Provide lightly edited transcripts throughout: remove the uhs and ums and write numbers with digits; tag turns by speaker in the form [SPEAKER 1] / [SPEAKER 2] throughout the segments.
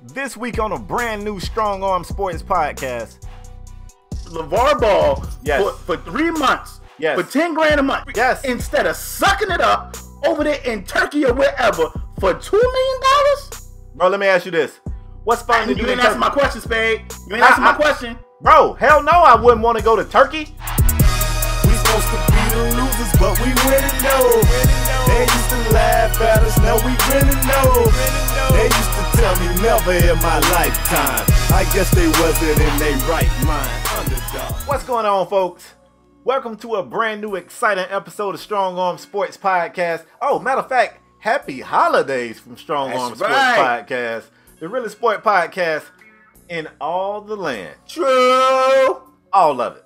[SPEAKER 1] This week on a brand new Strong Arm Sports podcast.
[SPEAKER 2] Lavar Ball
[SPEAKER 1] Yes.
[SPEAKER 2] for 3 months
[SPEAKER 1] Yes.
[SPEAKER 2] for 10 grand a month.
[SPEAKER 1] Yes.
[SPEAKER 2] Instead of sucking it up over there in Turkey or wherever for $2 million?
[SPEAKER 1] Bro, let me ask you this. What's fun to do
[SPEAKER 2] You
[SPEAKER 1] in
[SPEAKER 2] ain't answering
[SPEAKER 1] Turkey?
[SPEAKER 2] my question, Spade. You ain't answering my question.
[SPEAKER 1] Bro, hell no, I wouldn't want to go to Turkey.
[SPEAKER 3] We supposed to be the losers, but we winning though. They used to laugh at us, now we winning though. They used to tell me never in my lifetime. I guess they wasn't in their right mind. Underdog.
[SPEAKER 1] What's going on, folks? Welcome to a brand new exciting episode of Strong Arm Sports Podcast. Oh, matter of fact, happy holidays from Strong Arm Sports Podcast. The realest sport podcast in all the land.
[SPEAKER 2] True.
[SPEAKER 1] All of it.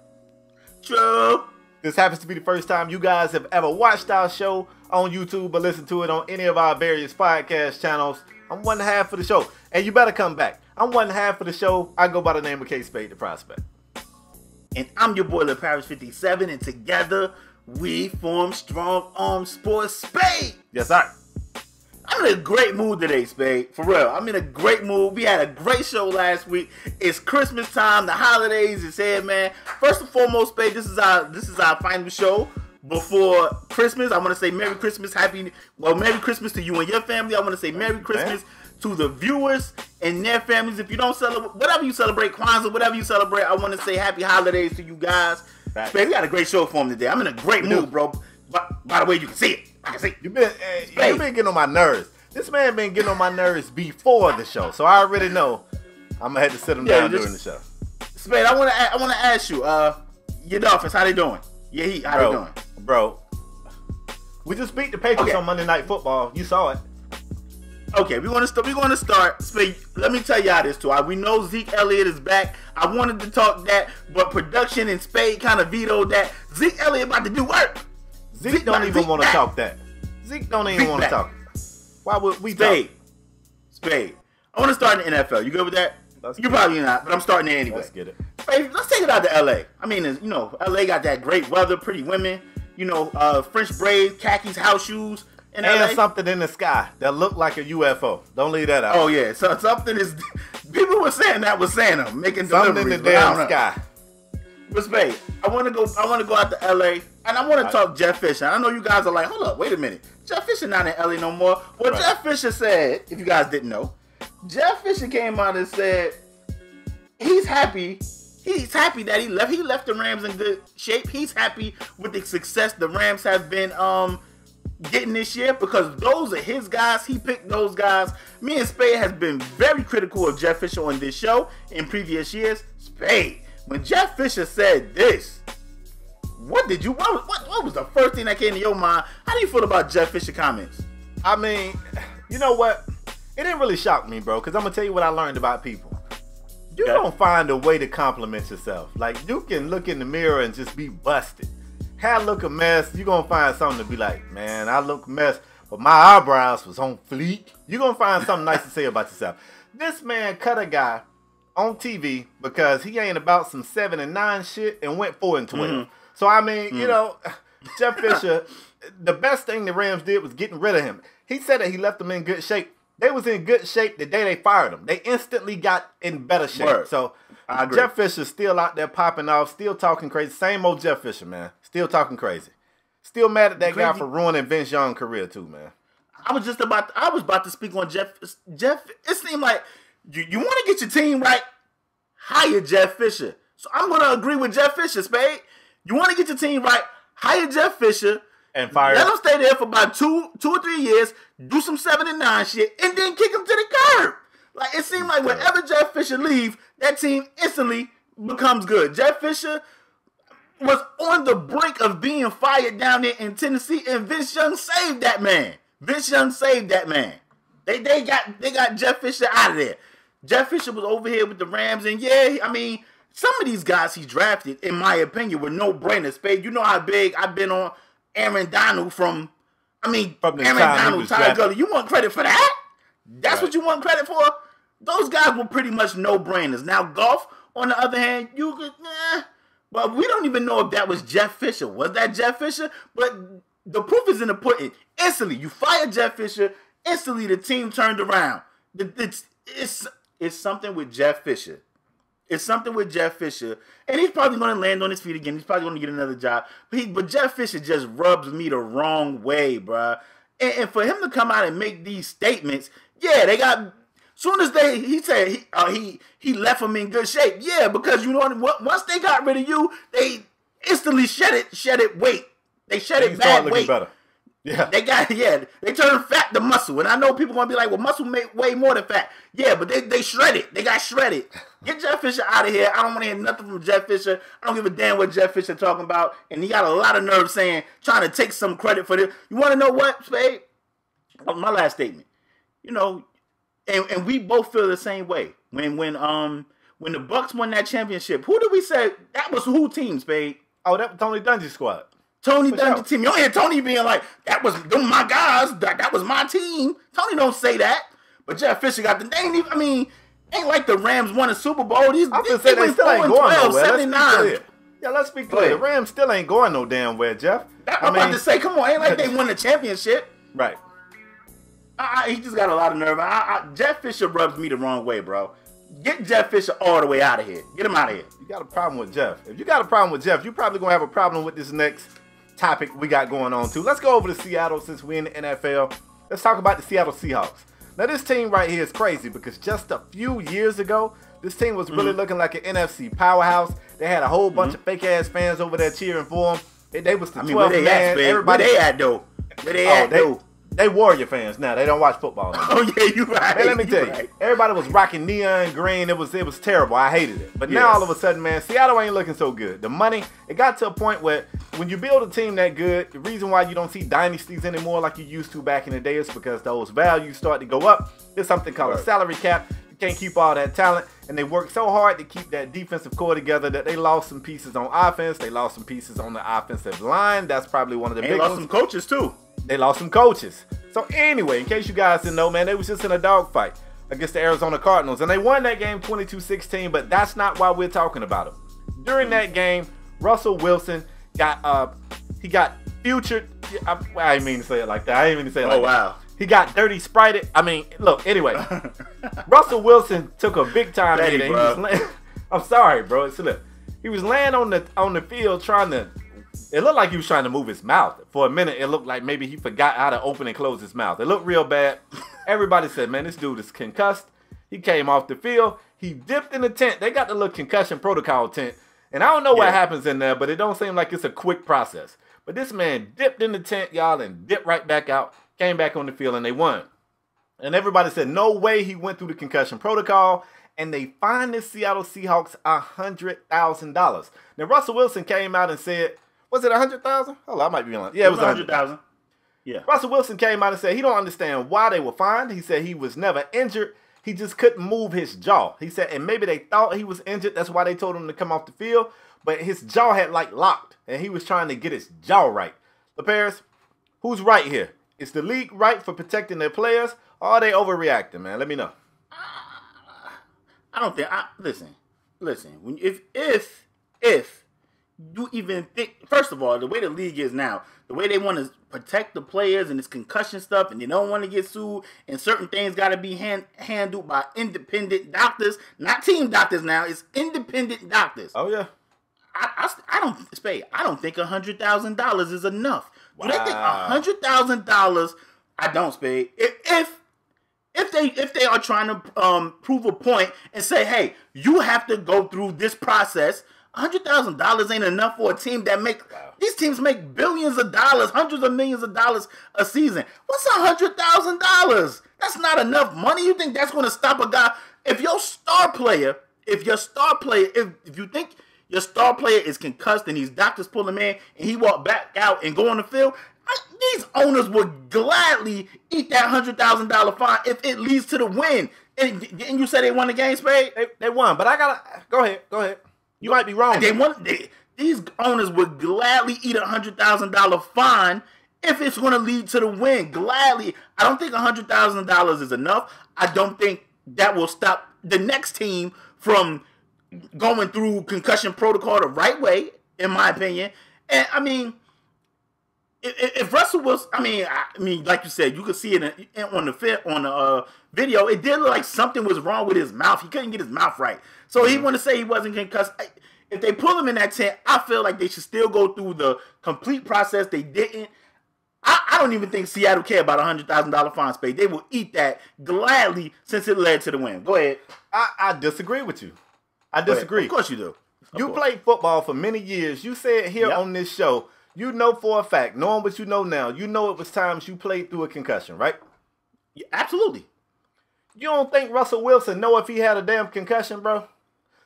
[SPEAKER 2] True.
[SPEAKER 1] This happens to be the first time you guys have ever watched our show on YouTube or listened to it on any of our various podcast channels. I'm one half of the show, and you better come back. I'm one half of the show. I go by the name of K Spade the Prospect.
[SPEAKER 2] And I'm your boy, Ep156, and together we form Strong Arm Sports Spade.
[SPEAKER 1] Yes, sir.
[SPEAKER 2] I'm in a great mood today, Spade. For real. I'm in a great mood. We had a great show last week. It's Christmas time. The holidays is here, man. First and foremost, Spade, this is our final show before Christmas. I want to say Merry Christmas. Merry Christmas to you and your family. I want to say Merry Christmas to the viewers and their families. If you don't celebrate, whatever you celebrate, Kwanzaa, whatever you celebrate, I want to say happy holidays to you guys. Spade, we got a great show for them today. I'm in a great mood, bro. By the way, you can see it. I can see it.
[SPEAKER 1] You've been getting on my nerves. This man been getting on my nerves before the show, so I already know I'm gonna have to sit him down during the show.
[SPEAKER 2] Spade, I want to ask you, your Dolphins, how they doing? Your Heat, how they doing?
[SPEAKER 1] Bro, we just beat the Patriots on Monday Night Football. You saw it.
[SPEAKER 2] Okay, we're gonna start. Spade, let me tell y'all this too. We know Zeke Elliott is back. I wanted to talk that, but production and Spade kind of vetoed that. Zeke Elliott about to do work.
[SPEAKER 1] Zeke don't even want to talk that. Zeke don't even want to talk. Why would we talk?
[SPEAKER 2] Spade. I want to start in the NFL. You good with that? You probably not, but I'm starting there anyway.
[SPEAKER 1] Let's get it.
[SPEAKER 2] Spade, let's take it out to LA. I mean, you know, LA got that great weather, pretty women, you know, French braids, khakis, house shoes.
[SPEAKER 1] And something in the sky that looked like a UFO. Don't leave that out.
[SPEAKER 2] Oh yeah, so something is. People were saying that was Santa making
[SPEAKER 1] something
[SPEAKER 2] deliveries
[SPEAKER 1] in the damn sky.
[SPEAKER 2] But Spade, I want to go out to LA, and I want to talk Jeff Fisher. I know you guys are like, hold up, wait a minute, Jeff Fisher not in LA no more. Well, Jeff Fisher said, if you guys didn't know, Jeff Fisher came out and said he's happy. He's happy that he left. He left the Rams in good shape. He's happy with the success the Rams have been getting this year because those are his guys. He picked those guys. Me and Spade has been very critical of Jeff Fisher on this show in previous years. Spade, when Jeff Fisher said this, what was the first thing that came to your mind? How do you feel about Jeff Fisher comments?
[SPEAKER 1] I mean, you know what? It didn't really shock me, bro, because I'm going to tell you what I learned about people. You don't find a way to compliment yourself. Like, you can look in the mirror and just be busted. Hair look a mess, you're going to find something to be like, man, I look a mess, but my eyebrows was on fleek. You're going to find something nice to say about yourself. This man cut a guy on TV because he ain't about some 7 and 9 shit and went 4 and 12. Mm-hmm. So, I mean, you know, Jeff Fisher, the best thing the Rams did was getting rid of him. He said that he left them in good shape. They was in good shape the day they fired him. They instantly got in better shape.
[SPEAKER 2] Word.
[SPEAKER 1] So,
[SPEAKER 2] I agree.
[SPEAKER 1] Jeff Fisher's still out there popping off, still talking crazy. Same old Jeff Fisher, man. Still talking crazy. Still mad at that guy for ruining Vince Young's career too, man.
[SPEAKER 2] I was about to speak on Jeff. Jeff, it seemed like you want to get your team right, hire Jeff Fisher. So I'm going to agree with Jeff Fisher, Spade. You want to get your team right, hire Jeff Fisher.
[SPEAKER 1] And fire.
[SPEAKER 2] Let him stay there for about two or 3 years, do some 7 and 9 shit, and then kick him to the curb. Like, it seemed like whenever Jeff Fisher leaves, that team instantly becomes good. Jeff Fisher was on the brink of being fired down there in Tennessee, and Vince Young saved that man. Vince Young saved that man. They got Jeff Fisher out of there. Jeff Fisher was over here with the Rams, and yeah, I mean, some of these guys he drafted, in my opinion, were no-brainers. Spade, you know how big I've been on Aaron Donald from Aaron Donald, Ty Gurley. You want credit for that? That's what you want credit for? Those guys were pretty much no-brainers. Now, Goff, on the other hand, you could, but we don't even know if that was Jeff Fisher. Was that Jeff Fisher? But the proof is in the pudding. Instantly, you fire Jeff Fisher. Instantly, the team turned around. It's It's something with Jeff Fisher. It's something with Jeff Fisher. And he's probably going to land on his feet again. He's probably going to get another job. But Jeff Fisher just rubs me the wrong way, bruh. And for him to come out and make these statements, yeah, they got... Soon as he said he left him in good shape. Yeah, because you know what? Once they got rid of you, they instantly shed it weight. They shed it bad weight. Better. Yeah. They turned fat to muscle. And I know people gonna be like, well, muscle make way more than fat. Yeah, but they shredded. They got shredded. Get Jeff Fisher out of here. I don't want to hear nothing from Jeff Fisher. I don't give a damn what Jeff Fisher talking about. And he got a lot of nerve trying to take some credit for this. You want to know what, Spade? My last statement. You know. And we both feel the same way. When the Bucks won that championship, who did we say that was who team, Spade?
[SPEAKER 1] Oh, that was Tony Dungy's squad.
[SPEAKER 2] Tony Dungy's team. You don't hear Tony being like, that was my guys, that was my team. Tony don't say that. But Jeff Fisher got the name. I mean, ain't like the Rams won a Super Bowl.
[SPEAKER 1] They still ain't going nowhere. Let's be clear. The Rams still ain't going no damn where, Jeff.
[SPEAKER 2] I'm about to say, come on, ain't like they won the championship.
[SPEAKER 1] Right.
[SPEAKER 2] He just got a lot of nerve. Jeff Fisher rubs me the wrong way, bro. Get Jeff Fisher all the way out of here. Get him out of here.
[SPEAKER 1] You got a problem with Jeff. If you got a problem with Jeff, you're probably going to have a problem with this next topic we got going on, too. Let's go over to Seattle since we're in the NFL. Let's talk about the Seattle Seahawks. Now, this team right here is crazy because just a few years ago, this team was really looking like an NFC powerhouse. They had a whole bunch of fake-ass fans over there cheering for them. They was the 12th man.
[SPEAKER 2] Everybody, where they at, though? Where they at, though?
[SPEAKER 1] They Warrior fans now. They don't watch football anymore.
[SPEAKER 2] Oh, yeah, you right.
[SPEAKER 1] Man, let me tell you. Everybody was rocking neon green. It was terrible. I hated it. But now all of a sudden, man, Seattle ain't looking so good. The money, it got to a point where when you build a team that good, the reason why you don't see dynasties anymore like you used to back in the day is because those values start to go up. There's something called a salary cap. You can't keep all that talent. And they worked so hard to keep that defensive core together that they lost some pieces on offense. They lost some pieces on the offensive line. That's probably one of the big ones.
[SPEAKER 2] They lost some coaches, too.
[SPEAKER 1] They lost some coaches. So anyway, in case you guys didn't know, man, they was just in a dogfight against the Arizona Cardinals. And they won that game 22-16, but that's not why we're talking about them. During that game, Russell Wilson got futured. I didn't mean to say it like that. I didn't mean to say it like that. Oh, wow. He got dirty sprited. I mean, look, anyway. Russell Wilson took a big time hit. I'm sorry, bro. He was laying on the field trying to... It looked like he was trying to move his mouth. For a minute, it looked like maybe he forgot how to open and close his mouth. It looked real bad. Everybody said, man, this dude is concussed. He came off the field. He dipped in the tent. They got the little concussion protocol tent. And I don't know what happens in there, but it don't seem like it's a quick process. But this man dipped in the tent, y'all, and dipped right back out. Came back on the field, and they won. And everybody said, no way he went through the concussion protocol. And they fined the Seattle Seahawks $100,000. Now, Russell Wilson came out and said, was it 100,000? Hold on, I might be lying. Yeah, it was 100,000. Yeah. Russell Wilson came out and said he don't understand why they were fined. He said he was never injured. He just couldn't move his jaw. He said, and maybe they thought he was injured. That's why they told him to come off the field. But his jaw had like locked, and he was trying to get his jaw right. LaParis, who's right here? Is the league right for protecting their players, or are they overreacting, man? Let me know.
[SPEAKER 2] I don't think. Listen. If you even think, first of all, the way the league is now, the way they want to protect the players and this concussion stuff, and they don't want to get sued, and certain things got to be handled by independent doctors, not team doctors now. It's independent doctors.
[SPEAKER 1] Oh yeah.
[SPEAKER 2] I don't think $100,000 is enough. Wow. Do they think $100,000? I don't, Spade. If they are trying to prove a point and say, hey, you have to go through this process, $100,000 ain't enough for a team that these teams make billions of dollars, hundreds of millions of dollars a season. What's $100,000? That's not enough money. You think that's going to stop a guy? If you think your star player is concussed and these doctors pull him in and he walk back out and go on the field, these owners would gladly eat that $100,000 fine if it leads to the win. And didn't you say they won the game, Spade?
[SPEAKER 1] They won, but I gotta go ahead. You might be wrong.
[SPEAKER 2] These owners would gladly eat $100,000 fine if it's going to lead to the win. Gladly. I don't think $100,000 is enough. I don't think that will stop the next team from going through concussion protocol the right way, in my opinion. And I mean, if Russell Wilson, I mean, like you said, you could see it on the video. It did look like something was wrong with his mouth. He couldn't get his mouth right, so he wanted to say he wasn't concussed. If they pull him in that tent, I feel like they should still go through the complete process. They didn't. I don't even think Seattle care about $100,000 fine space. They will eat that gladly since it led to the win. Go ahead.
[SPEAKER 1] I disagree with you. I disagree.
[SPEAKER 2] Of course you do.
[SPEAKER 1] You played football for many years. You said here on this show, you know for a fact, knowing what you know now, you know it was times you played through a concussion, right?
[SPEAKER 2] Yeah, absolutely.
[SPEAKER 1] You don't think Russell Wilson know if he had a damn concussion, bro?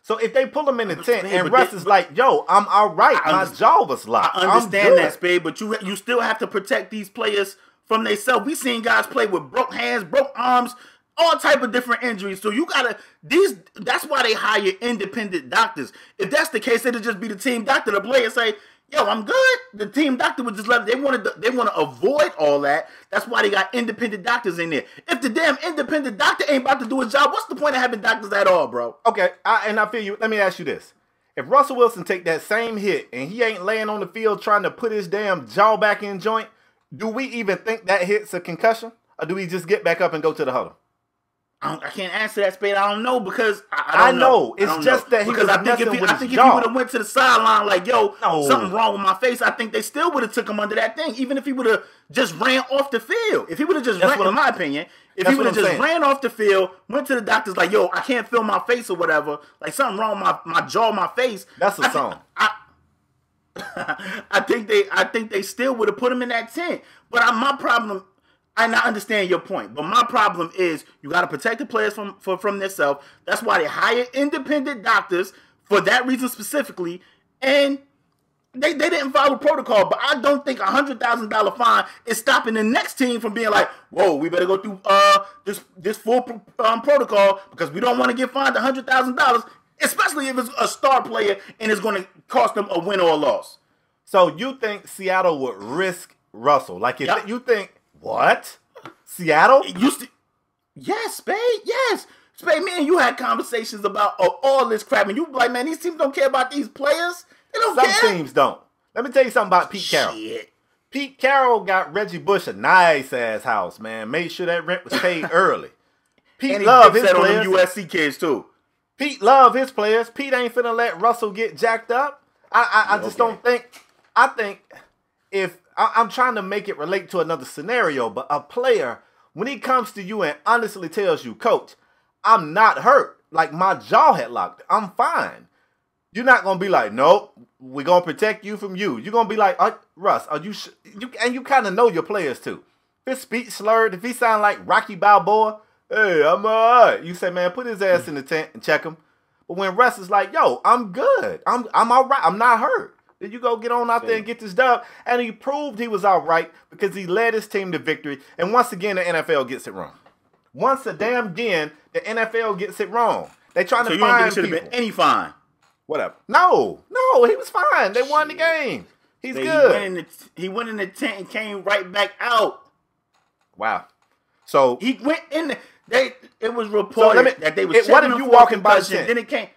[SPEAKER 1] So if they pull him in the tent and Russ is like, yo, I'm all right. My jaw was locked.
[SPEAKER 2] I understand that, Spade, but you still have to protect these players from themselves. We seen guys play with broke hands, broke arms, all type of different injuries. So you gotta that's why they hire independent doctors. If that's the case, it'll just be the team doctor to play and say, yo, I'm good. The team doctor would just let they want to avoid all that. That's why they got independent doctors in there. If the damn independent doctor ain't about to do his job, what's the point of having doctors at all, bro?
[SPEAKER 1] Okay, and I feel you. Let me ask you this. If Russell Wilson take that same hit and he ain't laying on the field trying to put his damn jaw back in joint, do we even think that hit's a concussion? Or do we just get back up and go to the huddle?
[SPEAKER 2] I can't answer that, Spade. I don't know because
[SPEAKER 1] I don't know. It's just that he was messing with his jaw.
[SPEAKER 2] I think if he would have went to the sideline like, yo, something wrong with my face, I think they still would have took him under that thing. Even if he would have just ran off the field. If he would have just ran, in my opinion, if he would have just ran off the field, went to the doctors like, yo, I can't feel my face or whatever, like something wrong with my jaw, my face.
[SPEAKER 1] That's a song.
[SPEAKER 2] I think they still would have put him in that tent. But my problem. And I understand your point, but my problem is you got to protect the players from themselves. That's why they hire independent doctors for that reason specifically, and they didn't follow protocol. But I don't think $100,000 fine is stopping the next team from being like, whoa, we better go through this full protocol because we don't want to get fined $100,000, especially if it's a star player and it's going to cost them a win or a loss.
[SPEAKER 1] So you think Seattle would risk Russell? Like if you think. What? Seattle?
[SPEAKER 2] Yes, Spade. Yes. Spade, man, you had conversations about all this crap, and you like, man, these teams don't care about these players. They don't care.
[SPEAKER 1] Some teams don't. Let me tell you something about Pete Carroll. Pete Carroll got Reggie Bush a nice-ass house, man. Made sure that rent was paid early. Pete love his players.
[SPEAKER 2] On them USC kids, too.
[SPEAKER 1] Pete love his players. Pete ain't finna let Russell get jacked up. I just don't think. I think if... I'm trying to make it relate to another scenario, but a player, when he comes to you and honestly tells you, Coach, I'm not hurt. Like, my jaw had locked. I'm fine. You're not going to be like, nope, we're going to protect you from you. You're going to be like, Russ, are you and you kind of know your players, too. If his speech slurred, if he sound like Rocky Balboa, hey, I'm all right. You say, man, put his ass in the tent and check him. But when Russ is like, yo, I'm good. I'm all right. I'm not hurt. Then you go get on out there and get this dub. And he proved he was all right because he led his team to victory. And once again, the NFL gets it wrong. Once a damn again, the NFL gets it wrong. They trying to find people. So you don't think it should have been
[SPEAKER 2] any fine?
[SPEAKER 1] Whatever. No, he was fine. They won the game. He's good.
[SPEAKER 2] He went in the tent and came right back out.
[SPEAKER 1] Wow. So
[SPEAKER 2] he went in. It was reported that they was.
[SPEAKER 1] What if you walking by the tent?
[SPEAKER 2] Then it came.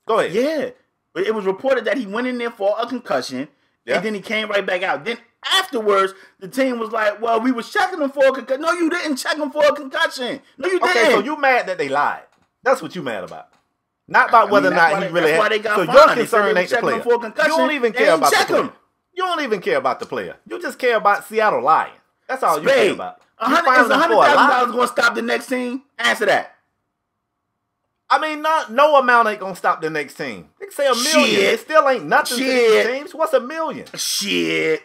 [SPEAKER 1] Go ahead.
[SPEAKER 2] Yeah. But it was reported that he went in there for a concussion, and then he came right back out. Then afterwards, the team was like, well, we was checking him for a concussion. No, you didn't check him for a concussion. No, you didn't.
[SPEAKER 1] Okay, so you mad that they lied. That's what you mad about. Not about whether or not he really had. So
[SPEAKER 2] fined.
[SPEAKER 1] Your concern ain't the player. You don't even care about the player.
[SPEAKER 2] Him.
[SPEAKER 1] You don't even care about the player. You just care about Seattle lying. That's all you care about.
[SPEAKER 2] Is $100,000 going to stop the next team? Answer that.
[SPEAKER 1] I mean, no amount ain't gonna stop the next team. They can say $1 million. It still ain't nothing to these teams. What's $1 million?
[SPEAKER 2] Shit.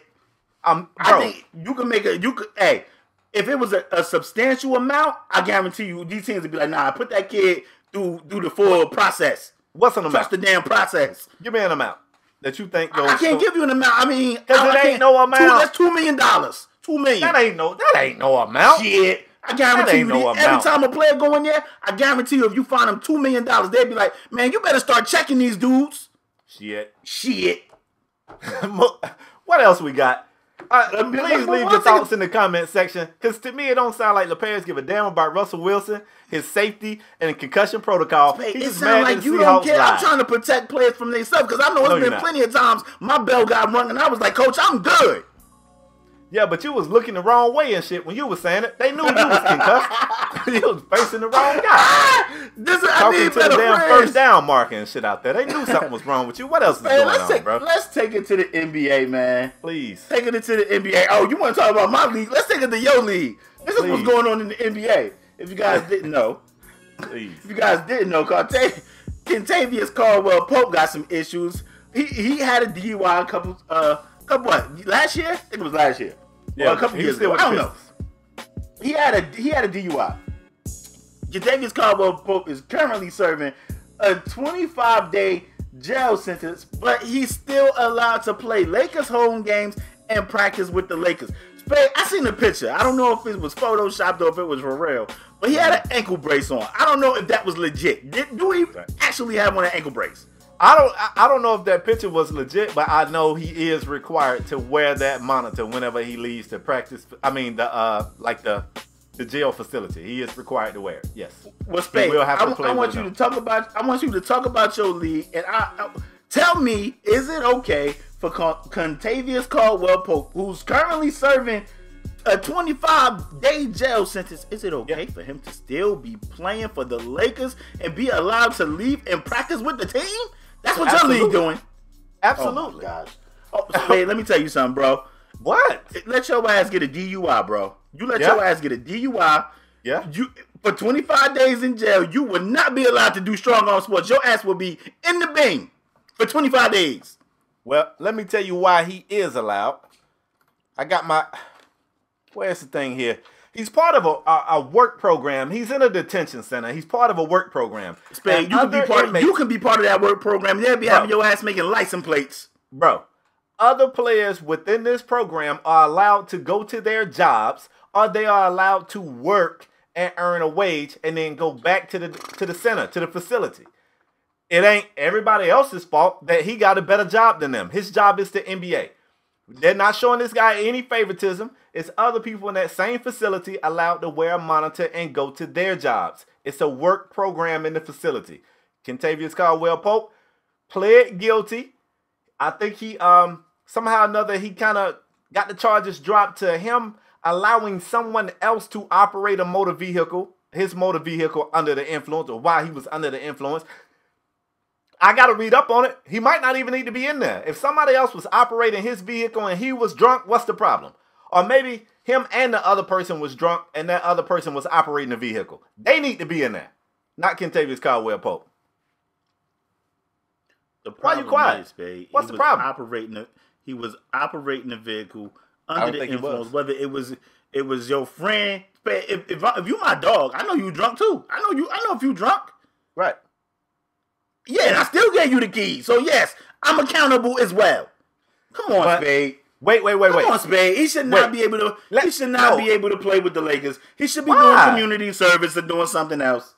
[SPEAKER 1] Bro.
[SPEAKER 2] I think you can make hey, if it was a substantial amount, I guarantee you these teams would be like, nah, put that kid through the full process.
[SPEAKER 1] What's an amount?
[SPEAKER 2] Trust the damn process.
[SPEAKER 1] Give me an amount that you think goes.
[SPEAKER 2] I can't give you an amount. I mean,
[SPEAKER 1] because it ain't no amount.
[SPEAKER 2] That's $2 million. $2 million.
[SPEAKER 1] That ain't no amount.
[SPEAKER 2] Shit. I guarantee you, every time a player go in there, I guarantee you, if you find them $2 million, they'd be like, man, you better start checking these dudes.
[SPEAKER 1] Shit.
[SPEAKER 2] What
[SPEAKER 1] else we got? Please leave your thoughts in the comment section, because to me, it don't sound like the players give a damn about Russell Wilson, his safety, and the concussion protocol.
[SPEAKER 2] It sounds like you don't care. I'm trying to protect players from themselves, because I know it's been plenty of times my bell got rung, and I was like, Coach, I'm good.
[SPEAKER 1] Yeah, but you was looking the wrong way and shit when you was saying it. They knew you was concussed. You was facing the wrong guy. Talking to the damn first down marker and shit out there. They knew something was wrong with you. What else is going on, bro?
[SPEAKER 2] Let's take it to the NBA, man.
[SPEAKER 1] Please.
[SPEAKER 2] Taking it to the NBA. Oh, you want to talk about my league? Let's take it to your league. This is what's going on in the NBA. If you guys didn't know.
[SPEAKER 1] Please.
[SPEAKER 2] If you guys didn't know, Kentavious Caldwell-Pope got some issues. He had a DUI a couple last year? I think it was last year.
[SPEAKER 1] Yeah,
[SPEAKER 2] a couple years ago. I don't know. He had a DUI. Kentavious Caldwell-Pope is currently serving a 25-day jail sentence, but he's still allowed to play Lakers home games and practice with the Lakers. I seen the picture. I don't know if it was photoshopped or if it was for real, but he had an ankle brace on. I don't know if that was legit. Do he actually have on an ankle brace?
[SPEAKER 1] I don't know if that picture was legit, but I know he is required to wear that monitor whenever he leaves to practice. I mean, the jail facility. He is required to wear it. Yes.
[SPEAKER 2] Well, Spade, I want you to talk about your league, and tell me, is it okay for Kentavious Caldwell-Pope, who's currently serving a 25-day jail sentence, is it okay for him to still be playing for the Lakers and be allowed to leave and practice with the team? That's what your league doing.
[SPEAKER 1] Absolutely.
[SPEAKER 2] Oh, my gosh. Oh, Spade, let me tell you something, bro.
[SPEAKER 1] What?
[SPEAKER 2] Let your ass get a DUI, bro. You let your ass get a DUI.
[SPEAKER 1] Yeah.
[SPEAKER 2] For 25 days in jail, you will not be allowed to do strong arm sports. Your ass will be in the bin for 25 days.
[SPEAKER 1] Well, let me tell you why he is allowed. I got where's the thing here? He's part of a work program. He's in a detention center. He's part of a work program.
[SPEAKER 2] Spade, you can be part of that work program. They'll be having your ass making license plates.
[SPEAKER 1] Bro, other players within this program are allowed to go to their jobs, or they are allowed to work and earn a wage and then go back to the center, to the facility. It ain't everybody else's fault that he got a better job than them. His job is the NBA. They're not showing this guy any favoritism. It's other people in that same facility allowed to wear a monitor and go to their jobs. It's a work program in the facility. Kentavious Caldwell-Pope pled guilty. I think he somehow or another he kind of got the charges dropped to him allowing someone else to operate a motor vehicle, his motor vehicle under the influence, or while he was under the influence. I got to read up on it. He might not even need to be in there. If somebody else was operating his vehicle and he was drunk, what's the problem? Or maybe him and the other person was drunk and that other person was operating the vehicle. They need to be in there, not Kentavious Caldwell-Pope. Why are you quiet? What's the problem?
[SPEAKER 2] He was operating the vehicle under the influence. Whether it was your friend. If you my dog, I know you drunk too. I know if you drunk.
[SPEAKER 1] Right.
[SPEAKER 2] Yeah, and I still gave you the keys. So yes, I'm accountable as well. Come on, Spade.
[SPEAKER 1] Wait.
[SPEAKER 2] Come on, Spade. He should not be able to. He should not be able to play with the Lakers. He should be doing community service or doing something else.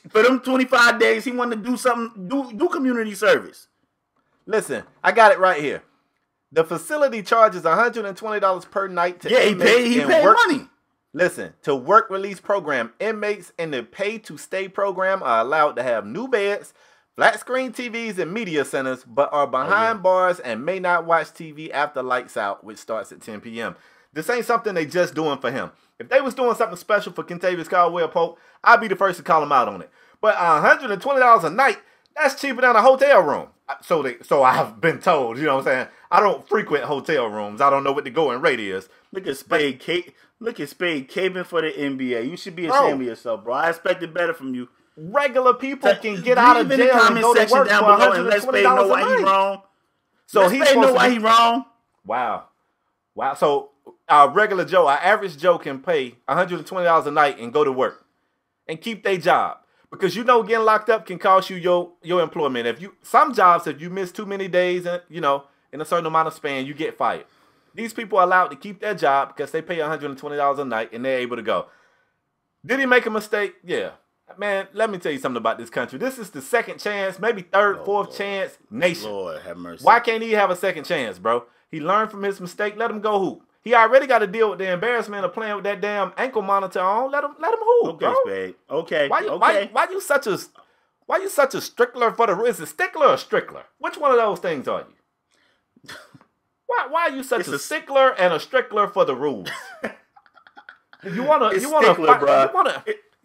[SPEAKER 2] For them 25 days, he wanted to do something. Do community service.
[SPEAKER 1] Listen, I got it right here. The facility charges $120 per night to inmates.
[SPEAKER 2] He paid money.
[SPEAKER 1] Listen, to work release program, inmates in the pay to stay program are allowed to have new beds, flat screen TVs and media centers, but are behind bars and may not watch TV after lights out, which starts at 10 p.m. This ain't something they just doing for him. If they was doing something special for Kentavious Caldwell-Pope, I'd be the first to call him out on it. But $120 a night, that's cheaper than a hotel room. So I've been told, you know what I'm saying? I don't frequent hotel rooms. I don't know what the going rate is.
[SPEAKER 2] Look at Spade caping for the NBA. You should be ashamed of yourself, bro. I expected better from you.
[SPEAKER 1] Regular people can get out of jail and go to work down below and let Spade know why he wrong.
[SPEAKER 2] So let Spade know why he wrong.
[SPEAKER 1] Wow. So our regular Joe, our average Joe can pay $120 a night and go to work and keep their job. Because getting locked up can cost you your employment. Some jobs, if you miss too many days, in a certain amount of span, you get fired. These people are allowed to keep their job because they pay $120 a night and they're able to go. Did he make a mistake? Yeah. Man, let me tell you something about this country. This is the second chance, maybe third, fourth chance nation.
[SPEAKER 2] Lord have mercy.
[SPEAKER 1] Why can't he have a second chance, bro? He learned from his mistake. Let him go hoop. He already got to deal with the embarrassment of playing with that damn ankle monitor on. Let him hoop, bro.
[SPEAKER 2] Spade. Okay.
[SPEAKER 1] Why you such a stickler for the? Is it stickler or strickler? Which one of those things are you? Why are you such a stickler and a strickler for the rules? You wanna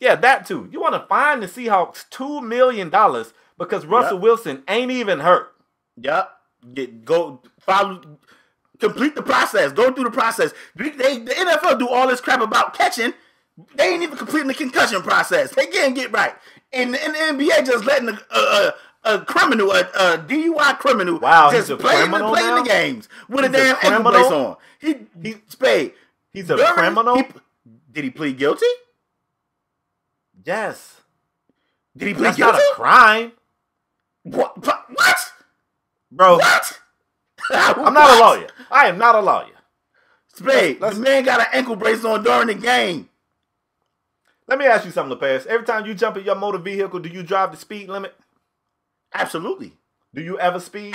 [SPEAKER 1] yeah, that too. You wanna fine the Seahawks $2 million because Russell Wilson ain't even hurt.
[SPEAKER 2] Yep. Complete the process. Go through the process. The NFL do all this crap about catching. They ain't even completing the concussion process. They can't get right. And the NBA just letting a criminal, a DUI criminal, just playing the games with a damn ankle brace on. He's a criminal. Did he plead guilty?
[SPEAKER 1] Yes.
[SPEAKER 2] Did he plead guilty?
[SPEAKER 1] That's not a crime.
[SPEAKER 2] What?
[SPEAKER 1] Bro.
[SPEAKER 2] What?
[SPEAKER 1] I'm not a lawyer. I am not a lawyer.
[SPEAKER 2] Spade, the man got an ankle brace on during the game.
[SPEAKER 1] Let me ask you something, Lopez. Every time you jump in your motor vehicle, do you drive the speed limit?
[SPEAKER 2] Absolutely.
[SPEAKER 1] Do you ever speed?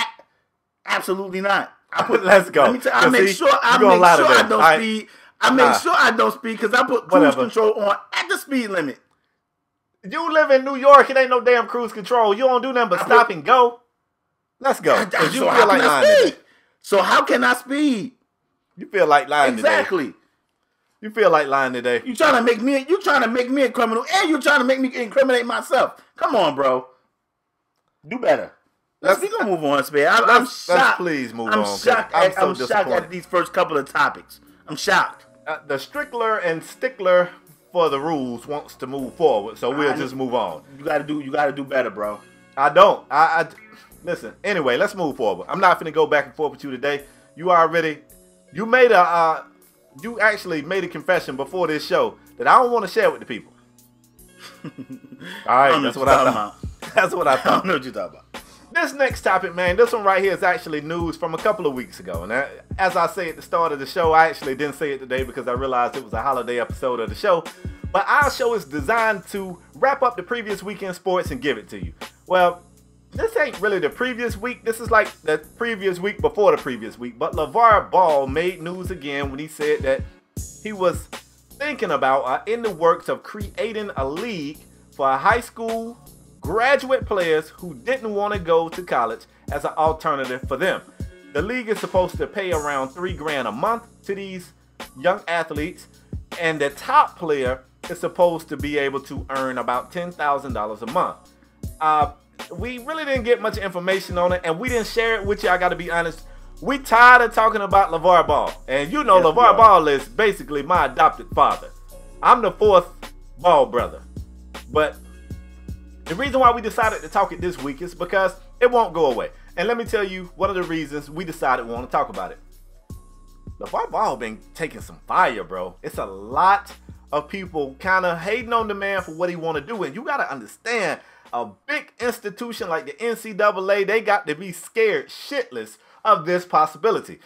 [SPEAKER 2] Absolutely not.
[SPEAKER 1] Let's go.
[SPEAKER 2] I make sure I don't speed. I make sure I don't speed because I put cruise control on at the speed limit.
[SPEAKER 1] You live in New York. It ain't no damn cruise control. You don't do nothing but stop and go. Let's go. You feel like lying today.
[SPEAKER 2] So how can I speed?
[SPEAKER 1] You feel like lying today.
[SPEAKER 2] Exactly.
[SPEAKER 1] You feel like lying today.
[SPEAKER 2] You trying to make me a criminal, and you trying to make me incriminate myself. Come on, bro. Do better. We gonna move on, Spade. I'm shocked.
[SPEAKER 1] Let's please move on.
[SPEAKER 2] I'm shocked at these first couple of topics. I'm shocked.
[SPEAKER 1] The strickler and stickler for the rules wants to move forward, so we'll just move on.
[SPEAKER 2] You gotta do better, bro.
[SPEAKER 1] I don't. I listen. Anyway, let's move forward. I'm not finna go back and forth with you today. You actually made a confession before this show that I don't want to share with the people. All right, that's what I thought. That's what I thought.
[SPEAKER 2] I don't know what you're talking about.
[SPEAKER 1] This next topic, man, this one right here is actually news from a couple of weeks ago. And as I say at the start of the show, I actually didn't say it today because I realized it was a holiday episode of the show. But our show is designed to wrap up the previous week in sports and give it to you. Well, this ain't really the previous week. This is like the previous week before the previous week. But Lavar Ball made news again when he said that he was thinking about in the works of creating a league for high school graduate players who didn't want to go to college as an alternative for them. The league is supposed to pay around $3,000 a month to these young athletes, and the top player is supposed to be able to earn about $10,000 a month. We really didn't get much information on it, and we didn't share it with you. I got to be honest. We tired of talking about Lavar Ball, and you know LeVar Ball is basically my adopted father. I'm the fourth Ball brother, but the reason why we decided to talk it this week is because it won't go away. And let me tell you one of the reasons we decided we want to talk about it. LeVar Ball been taking some fire, bro. It's a lot of people kind of hating on the man for what he want to do. And you got to understand, a big institution like the NCAA, they got to be scared shitless of this possibility.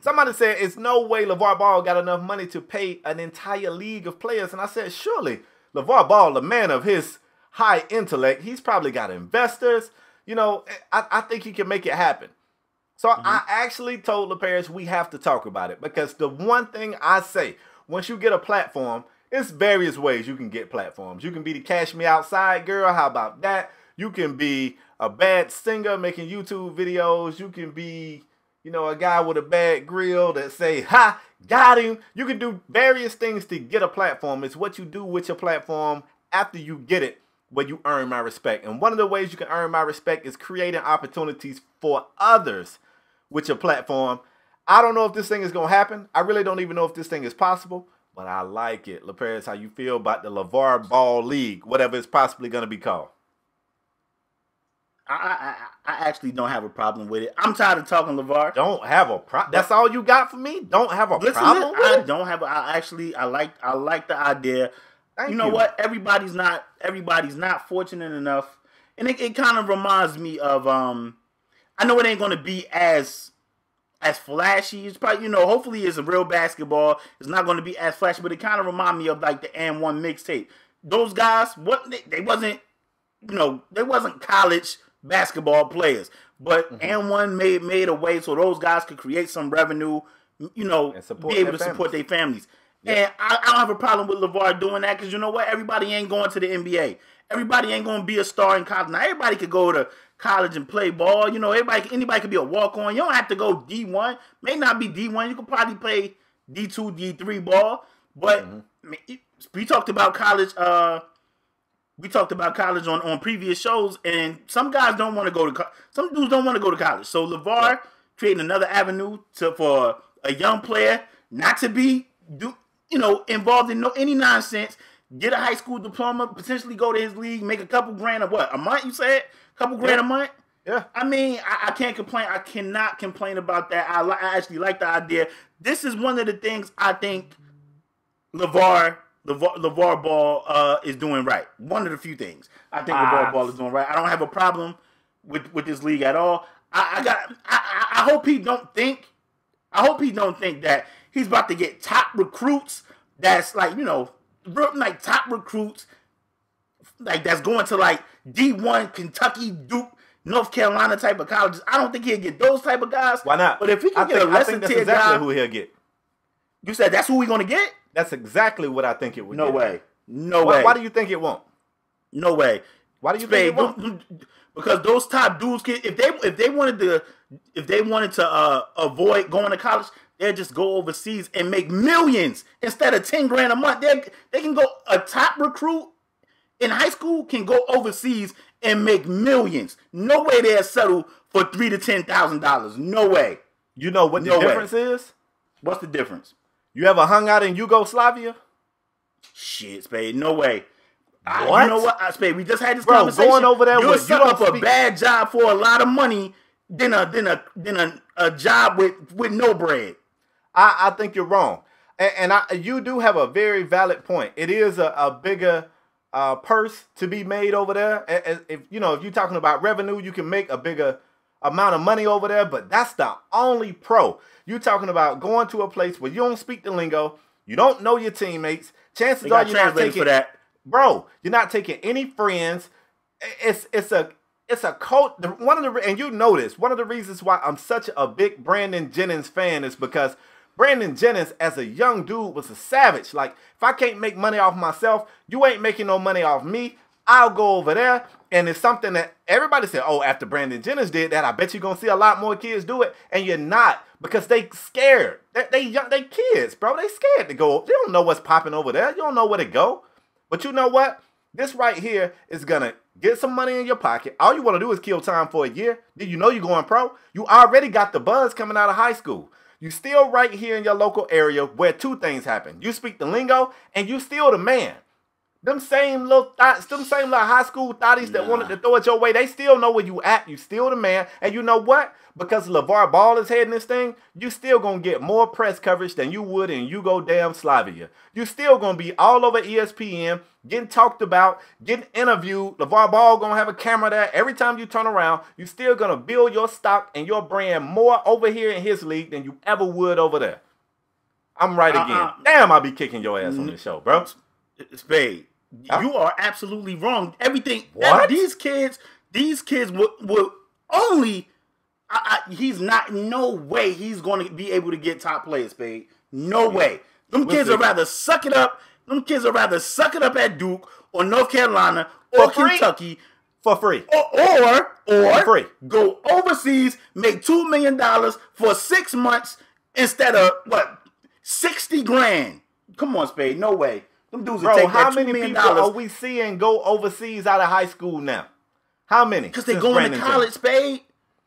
[SPEAKER 1] Somebody said, it's no way LeVar Ball got enough money to pay an entire league of players. And I said, surely LeVar Ball, the man of his high intellect, he's probably got investors. You know, I think he can make it happen. So I actually told LeParis we have to talk about it, because the one thing I say, once you get a platform, it's various ways you can get platforms. You can be the Cash Me Outside girl. How about that? You can be a bad singer making YouTube videos. You can be, you know, a guy with a bad grill that say, ha, got him. You can do various things to get a platform. It's what you do with your platform after you get it where you earn my respect. And one of the ways you can earn my respect is creating opportunities for others with your platform. I don't know if this thing is going to happen. I really don't even know if this thing is possible, but I like it. LeParis, how you feel about the Lavar Ball League, whatever it's possibly going to be called?
[SPEAKER 2] I actually don't have a problem with it. I'm tired of talking LeVar.
[SPEAKER 1] Don't have a problem. That's all you got for me? Don't have a problem with it?
[SPEAKER 2] I don't have I like the idea. You know what? Everybody's not fortunate enough. And it kind of reminds me of I know it ain't going to be as flashy. It's probably, you know, hopefully it's a real basketball. It's not going to be as flashy, but it kind of reminds me of like the And1 mixtape. Those guys, they wasn't, you know, they wasn't college basketball players, but And1 made a way so those guys could create some revenue, you know, be able to support their families. Yep. And I don't have a problem with LeVar doing that, because you know what? Everybody ain't going to the NBA. everybody ain't gonna be a star in college. Now everybody could go to college and play ball. You know, anybody could be a walk-on. You don't have to go D1. May not be D1. You could probably play D2, D3 ball. But we talked about college. We talked about college on previous shows, and some guys don't want to go to some dudes don't want to go to college. So LeVar creating another avenue for a young player not to be involved in any nonsense. Get a high school diploma, potentially go to his league, make a couple grand a month. You said a couple grand a month.
[SPEAKER 1] Yeah.
[SPEAKER 2] I mean, I can't complain. I cannot complain about that. I actually like the idea. This is one of the things I think LeVar Ball is doing right. One of the few things I think LeVar Ball is doing right. I don't have a problem with this league at all. I hope he don't think. I hope he don't think that he's about to get top recruits. That's like like top recruits, like that's going to like D1, Kentucky, Duke, North Carolina type of colleges. I don't think he'll get those type of guys.
[SPEAKER 1] Why not?
[SPEAKER 2] But if he can get a lesser tier
[SPEAKER 1] exactly
[SPEAKER 2] guy,
[SPEAKER 1] who he'll get.
[SPEAKER 2] You said that's who we're gonna get?
[SPEAKER 1] That's exactly what I think it would.
[SPEAKER 2] No way. No way.
[SPEAKER 1] Why do you think it won't?
[SPEAKER 2] No way.
[SPEAKER 1] Why do you think it won't?
[SPEAKER 2] Because those top dudes, if they wanted to avoid going to college, they'll just go overseas and make millions instead of 10 grand a month. They can go, a top recruit in high school can go overseas and make millions. No way they'll settle for $3,000 to $10,000. No way.
[SPEAKER 1] You know what the difference is?
[SPEAKER 2] What's the difference?
[SPEAKER 1] You ever hung out in Yugoslavia?
[SPEAKER 2] Shit, Spade. No way.
[SPEAKER 1] What?
[SPEAKER 2] You know what, Spade? We just had this conversation.
[SPEAKER 1] Going over there,
[SPEAKER 2] you'll set up a bad job for a lot of money than a job with no bread.
[SPEAKER 1] I think you're wrong, and you do have a very valid point. It is a bigger purse to be made over there. If you're talking about revenue, you can make a bigger amount of money over there. But that's the only pro. You're talking about going to a place where you don't speak the lingo, you don't know your teammates. Chances are you're not taking that. Bro, you're not taking any friends. It's a cult. And you know this. One of the reasons why I'm such a big Brandon Jennings fan is because Brandon Jennings, as a young dude, was a savage. Like, if I can't make money off myself, you ain't making no money off me. I'll go over there. And it's something that everybody said, oh, after Brandon Jennings did that, I bet you're going to see a lot more kids do it. And you're not, because they scared. They kids, bro. They scared to go. They don't know what's popping over there. You don't know where to go. But you know what? This right here is going to get some money in your pocket. All you want to do is kill time for a year. Did you know you're going pro? You already got the buzz coming out of high school. You still right here in your local area where two things happen. You speak the lingo and you still the man. Them same little high school thotties that wanted to throw it your way, they still know where you at. You still the man. And you know what? Because LeVar Ball is heading this thing, you still going to get more press coverage than you would in Yugoslavia. You still going to be all over ESPN, getting talked about, getting interviewed. LeVar Ball going to have a camera there. Every time you turn around, you still going to build your stock and your brand more over here in his league than you ever would over there. I'm right again. Damn, I'll be kicking your ass on this show, bro.
[SPEAKER 2] Spade, you are absolutely wrong. Everything.
[SPEAKER 1] What?
[SPEAKER 2] These kids will only... he's not, no way he's going to be able to get top players, Spade. No way. Them kids would rather suck it up. Them kids would rather suck it up at Duke or North Carolina or Kentucky.
[SPEAKER 1] For free.
[SPEAKER 2] Or
[SPEAKER 1] for free.
[SPEAKER 2] Go overseas, make $2 million for 6 months instead of, $60 grand. Come on, Spade. No way. Them dudes will take that $2 million. How many people
[SPEAKER 1] are we seeing go overseas out of high school now? How many?
[SPEAKER 2] Because they're going to college, Spade.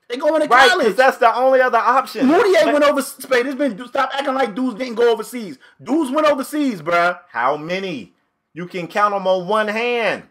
[SPEAKER 2] They going to
[SPEAKER 1] college.
[SPEAKER 2] Because
[SPEAKER 1] that's the only other option.
[SPEAKER 2] Moutier went overseas. Stop acting like dudes didn't go overseas. Dudes went overseas, bruh.
[SPEAKER 1] How many? You can count them on one hand.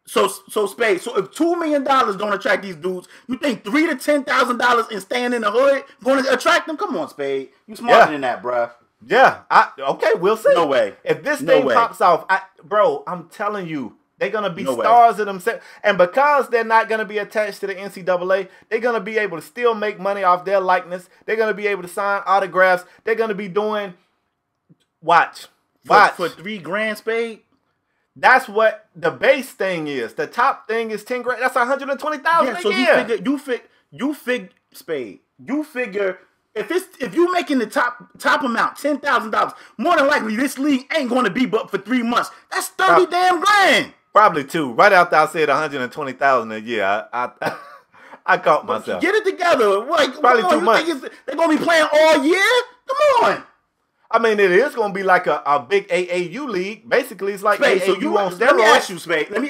[SPEAKER 2] So Spade. So if $2 million don't attract these dudes, you think $3,000 to $10,000 in staying in the hood going to attract them? Come on, Spade. You smarter than that, bruh.
[SPEAKER 1] Yeah. Okay, we'll see.
[SPEAKER 2] No way.
[SPEAKER 1] If this thing pops off, bro, I'm telling you. They're going to be stars of themselves. And because they're not going to be attached to the NCAA, they're going to be able to still make money off their likeness. They're going to be able to sign autographs. They're going to be doing, watch.
[SPEAKER 2] For $3 grand, Spade?
[SPEAKER 1] That's what the base thing is. The top thing is 10 grand. That's 120,000
[SPEAKER 2] so
[SPEAKER 1] a year.
[SPEAKER 2] You figure, Spade. You figure if you making the top amount, $10,000, more than likely this league ain't going to be but for 3 months. That's 30 damn grand.
[SPEAKER 1] Probably 2. Right after I said 120,000 a year, I caught myself.
[SPEAKER 2] Get it together. Like,
[SPEAKER 1] probably 2 months.
[SPEAKER 2] They're gonna be playing all year? Come on.
[SPEAKER 1] I mean, it is gonna be like a big AAU league. Basically, it's like
[SPEAKER 2] Spade,
[SPEAKER 1] AAU on steroids.
[SPEAKER 2] Let me ask you, Spade. Let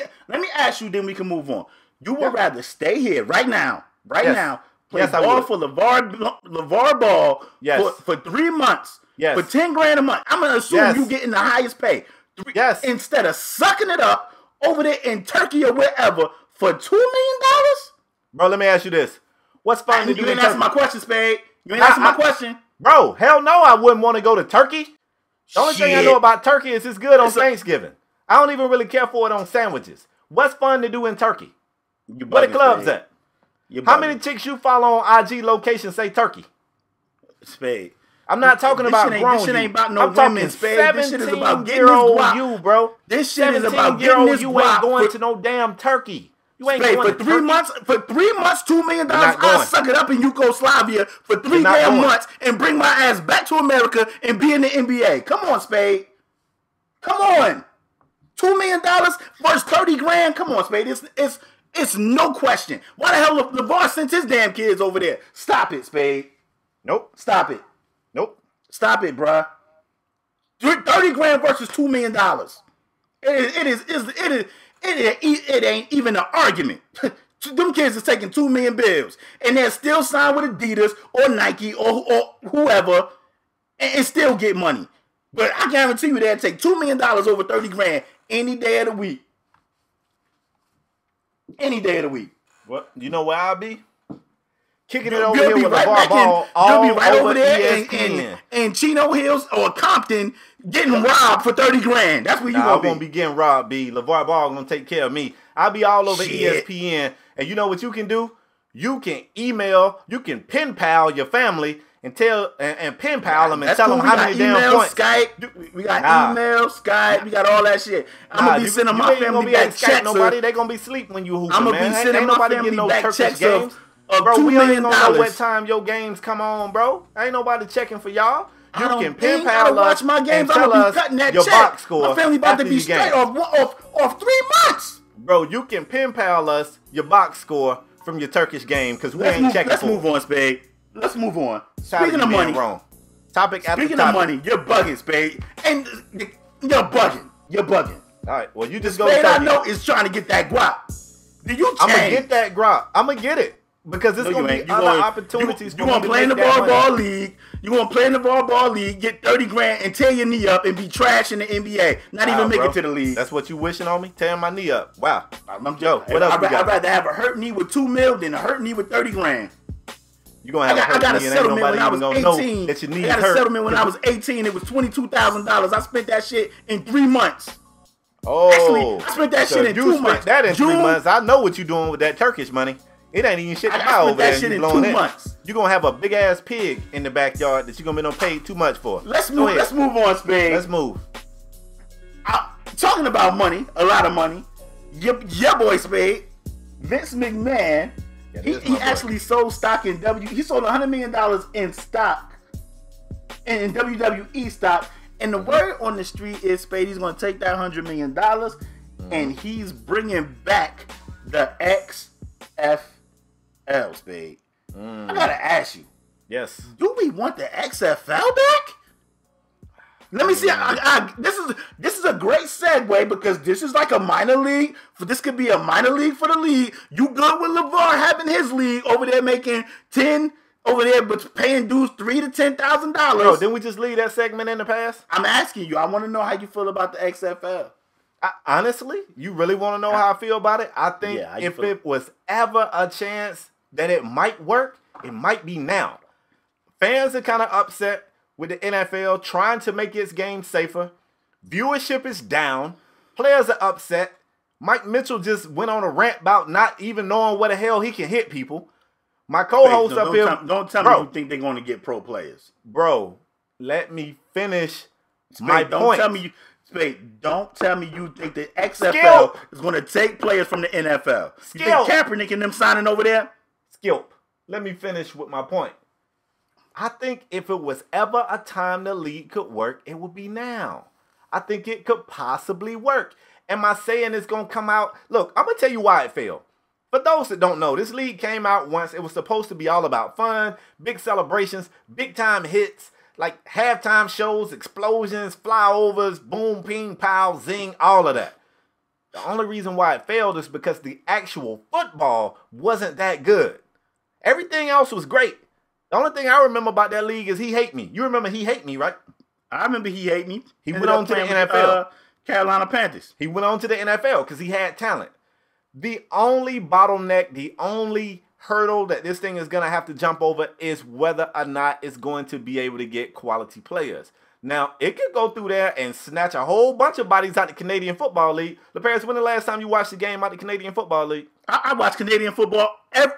[SPEAKER 2] me ask you. Then we can move on. You would rather stay here right now, play ball for Lavar Ball for 3 months for $10,000 a month. I'm gonna assume you getting the highest pay. Instead of sucking it up over there in Turkey or wherever for $2 million.
[SPEAKER 1] Bro, let me ask you this: what's fun to do?
[SPEAKER 2] You ain't answering my question, Spade. You ain't answering my question.
[SPEAKER 1] Bro, hell no, I wouldn't want to go to Turkey. The only thing I know about Turkey is it's good on Thanksgiving. I don't even really care for it on sandwiches. What's fun to do in Turkey? Where the clubs at? How many chicks you follow on IG location say Turkey?
[SPEAKER 2] Spade.
[SPEAKER 1] I'm not talking about grown.
[SPEAKER 2] This shit ain't about no women, Spade. This shit is about getting this guap.
[SPEAKER 1] You, bro.
[SPEAKER 2] This shit is about getting this guap.
[SPEAKER 1] You ain't going to no damn Turkey. You ain't
[SPEAKER 2] Spade,
[SPEAKER 1] going
[SPEAKER 2] for 3 months. For 3 months, $2 million. I'll suck it up in Yugoslavia for 3 damn months and bring my ass back to America and be in the NBA. Come on, Spade. Come on. $2 million versus $30,000. Come on, Spade. It's no question. Why the hell LeVar sent his damn kids over there? Stop it, Spade.
[SPEAKER 1] Nope.
[SPEAKER 2] Stop it.
[SPEAKER 1] Nope.
[SPEAKER 2] Stop it, bruh. $30,000 versus $2 million. It ain't even an argument. Them kids is taking $2 million bills, and they're still signed with Adidas or Nike or whoever, and still get money. But I guarantee you they'll take $2 million over $30,000 any day of the week. Any day of the week.
[SPEAKER 1] What? You know where I'll be? Kicking it over here with Lavar Ball all be right over there
[SPEAKER 2] in Chino Hills or Compton getting robbed for $30,000. That's where you gonna be.
[SPEAKER 1] I'm gonna be getting robbed, B. Lavar Ball gonna take care of me. I'll be all over ESPN. And you know what you can do? You can email, you can pen pal your family and tell and pen pal them and tell them how many damn points.
[SPEAKER 2] Skype. We got email, Skype. We got all that shit. I'm gonna be sending my family back checks.
[SPEAKER 1] Nobody, they gonna be sleep when you hooping,
[SPEAKER 2] I'm gonna be sending my family back checks
[SPEAKER 1] games.
[SPEAKER 2] Bro,
[SPEAKER 1] we ain't gonna know what time your games come on, bro. Ain't nobody checking for y'all. You can pen pal us
[SPEAKER 2] my games.
[SPEAKER 1] and tell us your box score.
[SPEAKER 2] My family about to be straight off 3 months.
[SPEAKER 1] Bro, you can pen pal us your box score from your Turkish game because we ain't checking.
[SPEAKER 2] Let's move on, Spade. Let's move on. Speaking of money, Speaking of money, you're bugging, Spade, and you're bugging. You're bugging.
[SPEAKER 1] All right. Well, you just go.
[SPEAKER 2] Spade, I know is trying to get that guap. Do you?
[SPEAKER 1] I'm gonna get that guap. I'm gonna get it. Because it's going to be other opportunities.
[SPEAKER 2] You're going to play in the Lavar Ball League. You're going to play in the Lavar Ball League, get $30,000 and tear your knee up and be trash in the NBA. Not even make it to the league.
[SPEAKER 1] That's what you wishing on me? Tearing my knee up. Wow.
[SPEAKER 2] Joe, what else I'd rather have a hurt knee with $2 million than a hurt knee with $30,000.
[SPEAKER 1] You're going to have a hurt knee and ain't nobody even going to know that your knee hurt.
[SPEAKER 2] I got a settlement when I was 18. It was $22,000. I spent that shit in 3 months.
[SPEAKER 1] Oh.
[SPEAKER 2] Actually, I spent that shit in 2 months.
[SPEAKER 1] That in 3 months. I know what you're doing with that Turkish money. It ain't even shit to buy over there.
[SPEAKER 2] Shit in 2 months.
[SPEAKER 1] You're going to have a big-ass pig in the backyard that you're going to be paid too much for.
[SPEAKER 2] Let's move on, Spade.
[SPEAKER 1] Let's move.
[SPEAKER 2] Talking about money, a lot of money. Your boy, Spade, Vince McMahon, he actually sold stock in he sold $100 million in stock, in WWE stock. And the word on the street is, Spade, he's going to take that $100 million and he's bringing back the XFL. Spade. I gotta ask you.
[SPEAKER 1] Yes.
[SPEAKER 2] Do we want the XFL back? Let me see. This is a great segue because this is like a minor league. This could be a minor league for the league. You good with LeVar having his league over there making 10 over there, but paying dues $3,000 to $10,000.
[SPEAKER 1] Bro, didn't we just leave that segment in the past?
[SPEAKER 2] I'm asking you. I want to know how you feel about the XFL.
[SPEAKER 1] Honestly, you really want to know how I feel about it? I think if it was ever a chance that it might work, it might be now. Fans are kind of upset with the NFL trying to make its game safer. Viewership is down. Players are upset. Mike Mitchell just went on a rant about not even knowing where the hell he can hit people. My co-host up here...
[SPEAKER 2] Don't tell me you think they're going to get pro players.
[SPEAKER 1] Bro, let me finish my point.
[SPEAKER 2] Don't tell me you think the XFL is going to take players from the NFL. You think Kaepernick and them signing over there?
[SPEAKER 1] Skip. Let me finish with my point. I think if it was ever a time the league could work, it would be now. I think it could possibly work. Am I saying it's going to come out? Look, I'm going to tell you why it failed. For those that don't know, this league came out once. It was supposed to be all about fun, big celebrations, big-time hits, like halftime shows, explosions, flyovers, boom, ping, pow, zing, all of that. The only reason why it failed is because the actual football wasn't that good. Everything else was great. The only thing I remember about that league is He Hate Me. You remember He Hate Me, right?
[SPEAKER 2] I remember He Hate Me.
[SPEAKER 1] He went on to the NFL.
[SPEAKER 2] Carolina Panthers.
[SPEAKER 1] He went on to the NFL because he had talent. The only bottleneck, the only hurdle that this thing is going to have to jump over is whether or not it's going to be able to get quality players. Now, it could go through there and snatch a whole bunch of bodies out the Canadian Football League. LeParis, when the last time you watched a game out the Canadian Football League?
[SPEAKER 2] I watch Canadian football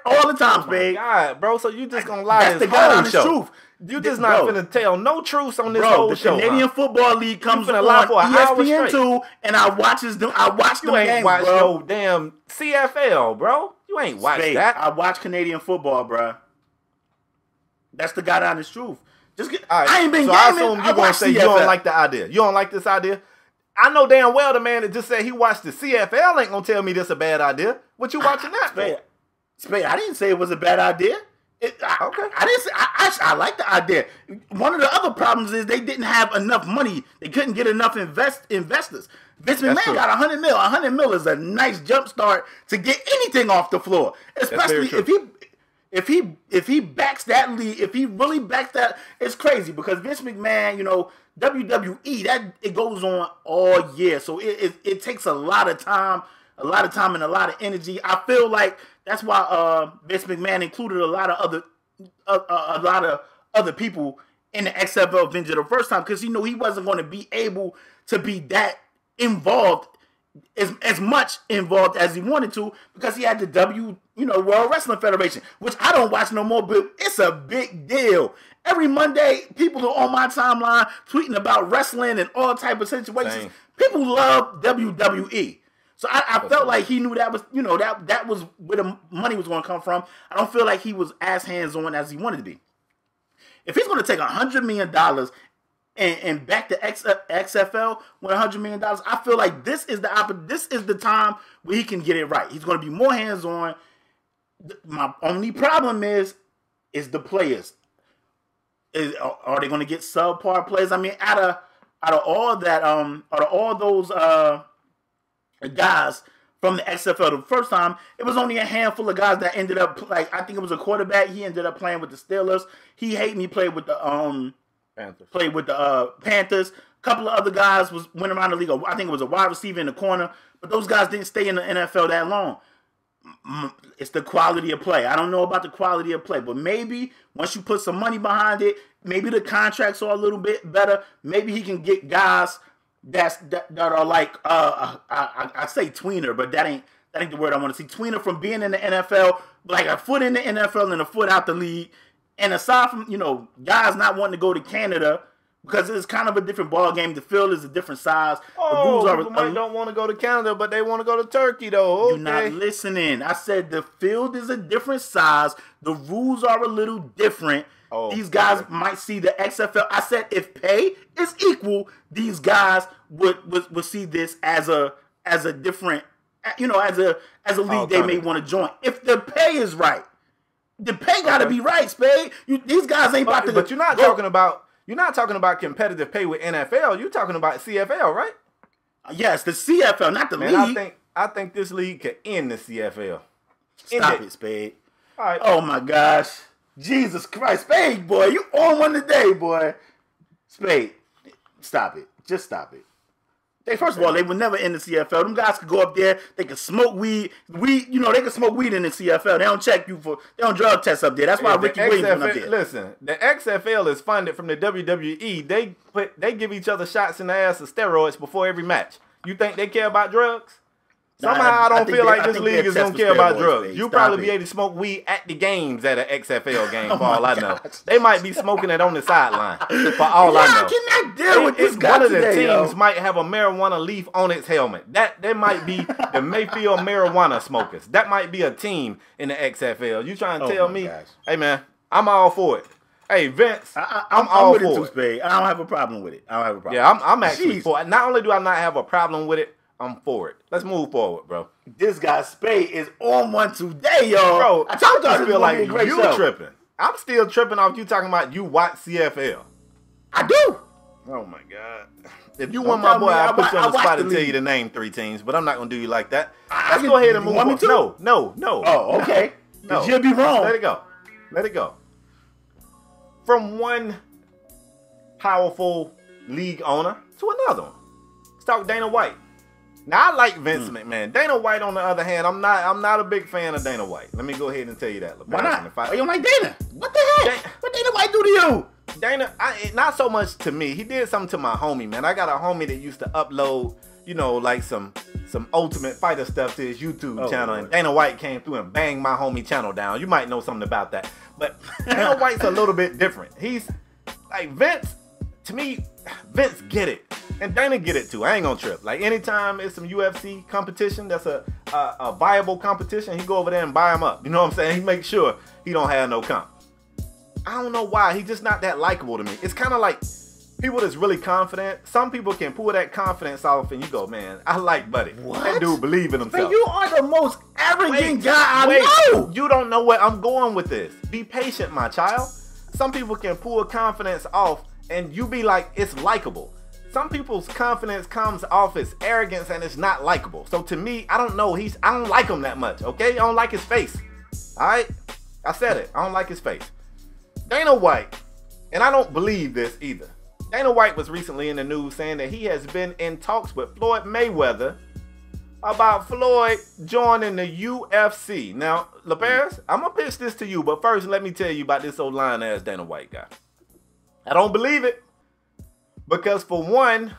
[SPEAKER 2] all the time, babe.
[SPEAKER 1] God, bro, so you just going to lie
[SPEAKER 2] That's
[SPEAKER 1] this
[SPEAKER 2] the God
[SPEAKER 1] whole
[SPEAKER 2] honest
[SPEAKER 1] show.
[SPEAKER 2] truth.
[SPEAKER 1] You just not going to tell no truths on this whole show.
[SPEAKER 2] The Canadian Football League comes on ESPN2, and I watch them games, bro.
[SPEAKER 1] You ain't watch no damn CFL, bro. You ain't watch that.
[SPEAKER 2] I watch Canadian football, bro. That's the God honest truth.
[SPEAKER 1] All right, I ain't been so gaming. I assume you're going to say CFL. You don't like the idea. You don't like this idea? I know damn well the man that just said he watched the CFL ain't going to tell me this a bad idea. What you watching that for?
[SPEAKER 2] Spade, I didn't say it was a bad idea. Okay. I didn't say, I like the idea. One of the other problems is they didn't have enough money. They couldn't get enough investors. Vince McMahon got $100 million. $100 million is a nice jump start to get anything off the floor. Especially if he backs that league, if he really backs that, it's crazy because Vince McMahon, WWE, it goes on all year. So it takes a lot of time and a lot of energy. I feel like that's why Vince McMahon included a lot of other people in the XFL venture the first time because he wasn't going to be able to be that involved as much involved as he wanted to because he had the World Wrestling Federation, which I don't watch no more, but it's a big deal. Every Monday, people are on my timeline tweeting about wrestling and all type of situations. Same. People love WWE. So I felt like he knew that was, that was where the money was going to come from. I don't feel like he was as hands-on as he wanted to be. If he's going to take $100 million and back to XFL with $100 million, I feel like this is the time where he can get it right. He's going to be more hands-on. My only problem is the players. Are they going to get subpar players? I mean, out of all that, out of all those guys from the XFL the first time, it was only a handful of guys that ended up I think it was a quarterback. He ended up playing with the Steelers. He hated me. Played with the Panthers. A couple of other guys went around the league. I think it was a wide receiver in the corner, but those guys didn't stay in the NFL that long. It's the quality of play. I don't know about the quality of play, but maybe once you put some money behind it, maybe the contracts are a little bit better. Maybe he can get guys that are like I say tweener, but that ain't the word I want to see. Tweener from being in the NFL, like a foot in the NFL and a foot out the league. And aside from guys not wanting to go to Canada because it's kind of a different ball game. The field is a different size.
[SPEAKER 1] Oh, the rules don't want to go to Canada, but they want to go to Turkey, though. Okay.
[SPEAKER 2] You're not listening. I said the field is a different size. The rules are a little different. Oh, these guys might see the XFL. I said if pay is equal, these guys would see this as a different, as a league they may want to join. If the pay is right, the pay got to be right, Spade. These guys ain't about to.
[SPEAKER 1] But you're not talking about. You're not talking about competitive pay with NFL. You're talking about CFL, right?
[SPEAKER 2] Yes, the CFL, not the league.
[SPEAKER 1] I think this league could end the CFL.
[SPEAKER 2] Stop it, Spade. All right. Oh my gosh, Jesus Christ, Spade, boy, you on one today, boy. Spade, stop it. Just stop it. First of all, they would never end the CFL. Them guys could go up there. They could smoke weed. They could smoke weed in the CFL. They don't check you they don't drug test up there. That's why Ricky Williams went up there.
[SPEAKER 1] Listen, the XFL is funded from the WWE. They give each other shots in the ass of steroids before every match. You think they care about drugs? Somehow I don't feel like this league is going to care about drugs. You'll probably be able to smoke weed at the games at an XFL game, for all I know. They might be smoking it on the sideline, for all I know.
[SPEAKER 2] I cannot deal with this guy
[SPEAKER 1] One of the teams might have a marijuana leaf on its helmet. That might be the Mayfield marijuana smokers. That might be a team in the XFL. You trying to tell me, hey, man, I'm all for it. Hey, Vince, I'm all for it.
[SPEAKER 2] Spade. I don't have a problem with it.
[SPEAKER 1] Yeah, I'm actually for it. Not only do I not have a problem with it, I'm for it. Let's move forward, bro.
[SPEAKER 2] This guy Spade is on one today, y'all.
[SPEAKER 1] Bro,
[SPEAKER 2] I told y'all
[SPEAKER 1] I
[SPEAKER 2] this
[SPEAKER 1] feel
[SPEAKER 2] was
[SPEAKER 1] like
[SPEAKER 2] gonna be a great
[SPEAKER 1] you
[SPEAKER 2] show.
[SPEAKER 1] tripping. I'm still tripping off you talking about you watch CFL.
[SPEAKER 2] I do.
[SPEAKER 1] Oh my God. If you
[SPEAKER 2] Don't
[SPEAKER 1] want my
[SPEAKER 2] tell
[SPEAKER 1] boy,
[SPEAKER 2] me
[SPEAKER 1] I'll put you on the
[SPEAKER 2] watch
[SPEAKER 1] spot
[SPEAKER 2] the
[SPEAKER 1] and tell
[SPEAKER 2] league.
[SPEAKER 1] you to name 3 teams, but I'm not gonna do you like that.
[SPEAKER 2] I
[SPEAKER 1] Let's
[SPEAKER 2] can-
[SPEAKER 1] go ahead and
[SPEAKER 2] you
[SPEAKER 1] move
[SPEAKER 2] want me
[SPEAKER 1] on.
[SPEAKER 2] to?
[SPEAKER 1] No.
[SPEAKER 2] Oh, okay.
[SPEAKER 1] No.
[SPEAKER 2] You'll be wrong.
[SPEAKER 1] Let it go. Let it go. From one powerful league owner to another one. Let's talk Dana White. Now I like Vince McMahon. Dana White, on the other hand, I'm not a big fan of Dana White. Let me go ahead and tell you that.
[SPEAKER 2] Why not?
[SPEAKER 1] If I-
[SPEAKER 2] Why you don't like Dana? What the heck? What Dana White do to you?
[SPEAKER 1] Dana, not so much to me. He did something to my homie, man. I got a homie that used to upload, like some Ultimate Fighter stuff to his YouTube channel, and Dana White came through and banged my homie channel down. You might know something about that. But Dana White's a little bit different. He's like Vince. To me, Vince get it. And Dana get it too. I ain't gonna trip. Like anytime it's some UFC competition that's a viable competition, he go over there and buy him up. You know what I'm saying? He makes sure he don't have no comp. I don't know why. He's just not that likable to me. It's kind of like people that's really confident. Some people can pull that confidence off and you go, man, I like Buddy.
[SPEAKER 2] What?
[SPEAKER 1] That dude believe in himself.
[SPEAKER 2] Man, you are the most arrogant guy I know.
[SPEAKER 1] You don't know where I'm going with this. Be patient, my child. Some people can pull confidence off and you be like, it's likable. Some people's confidence comes off as arrogance and it's not likable. So to me, I don't know. I don't like him that much, okay? I don't like his face. Alright? I said it. I don't like his face. Dana White, and I don't believe this either. Dana White was recently in the news saying that he has been in talks with Floyd Mayweather about Floyd joining the UFC. Now, LeBaris, I'm going to pitch this to you, but first let me tell you about this old lying-ass Dana White guy. I don't believe it. Because for one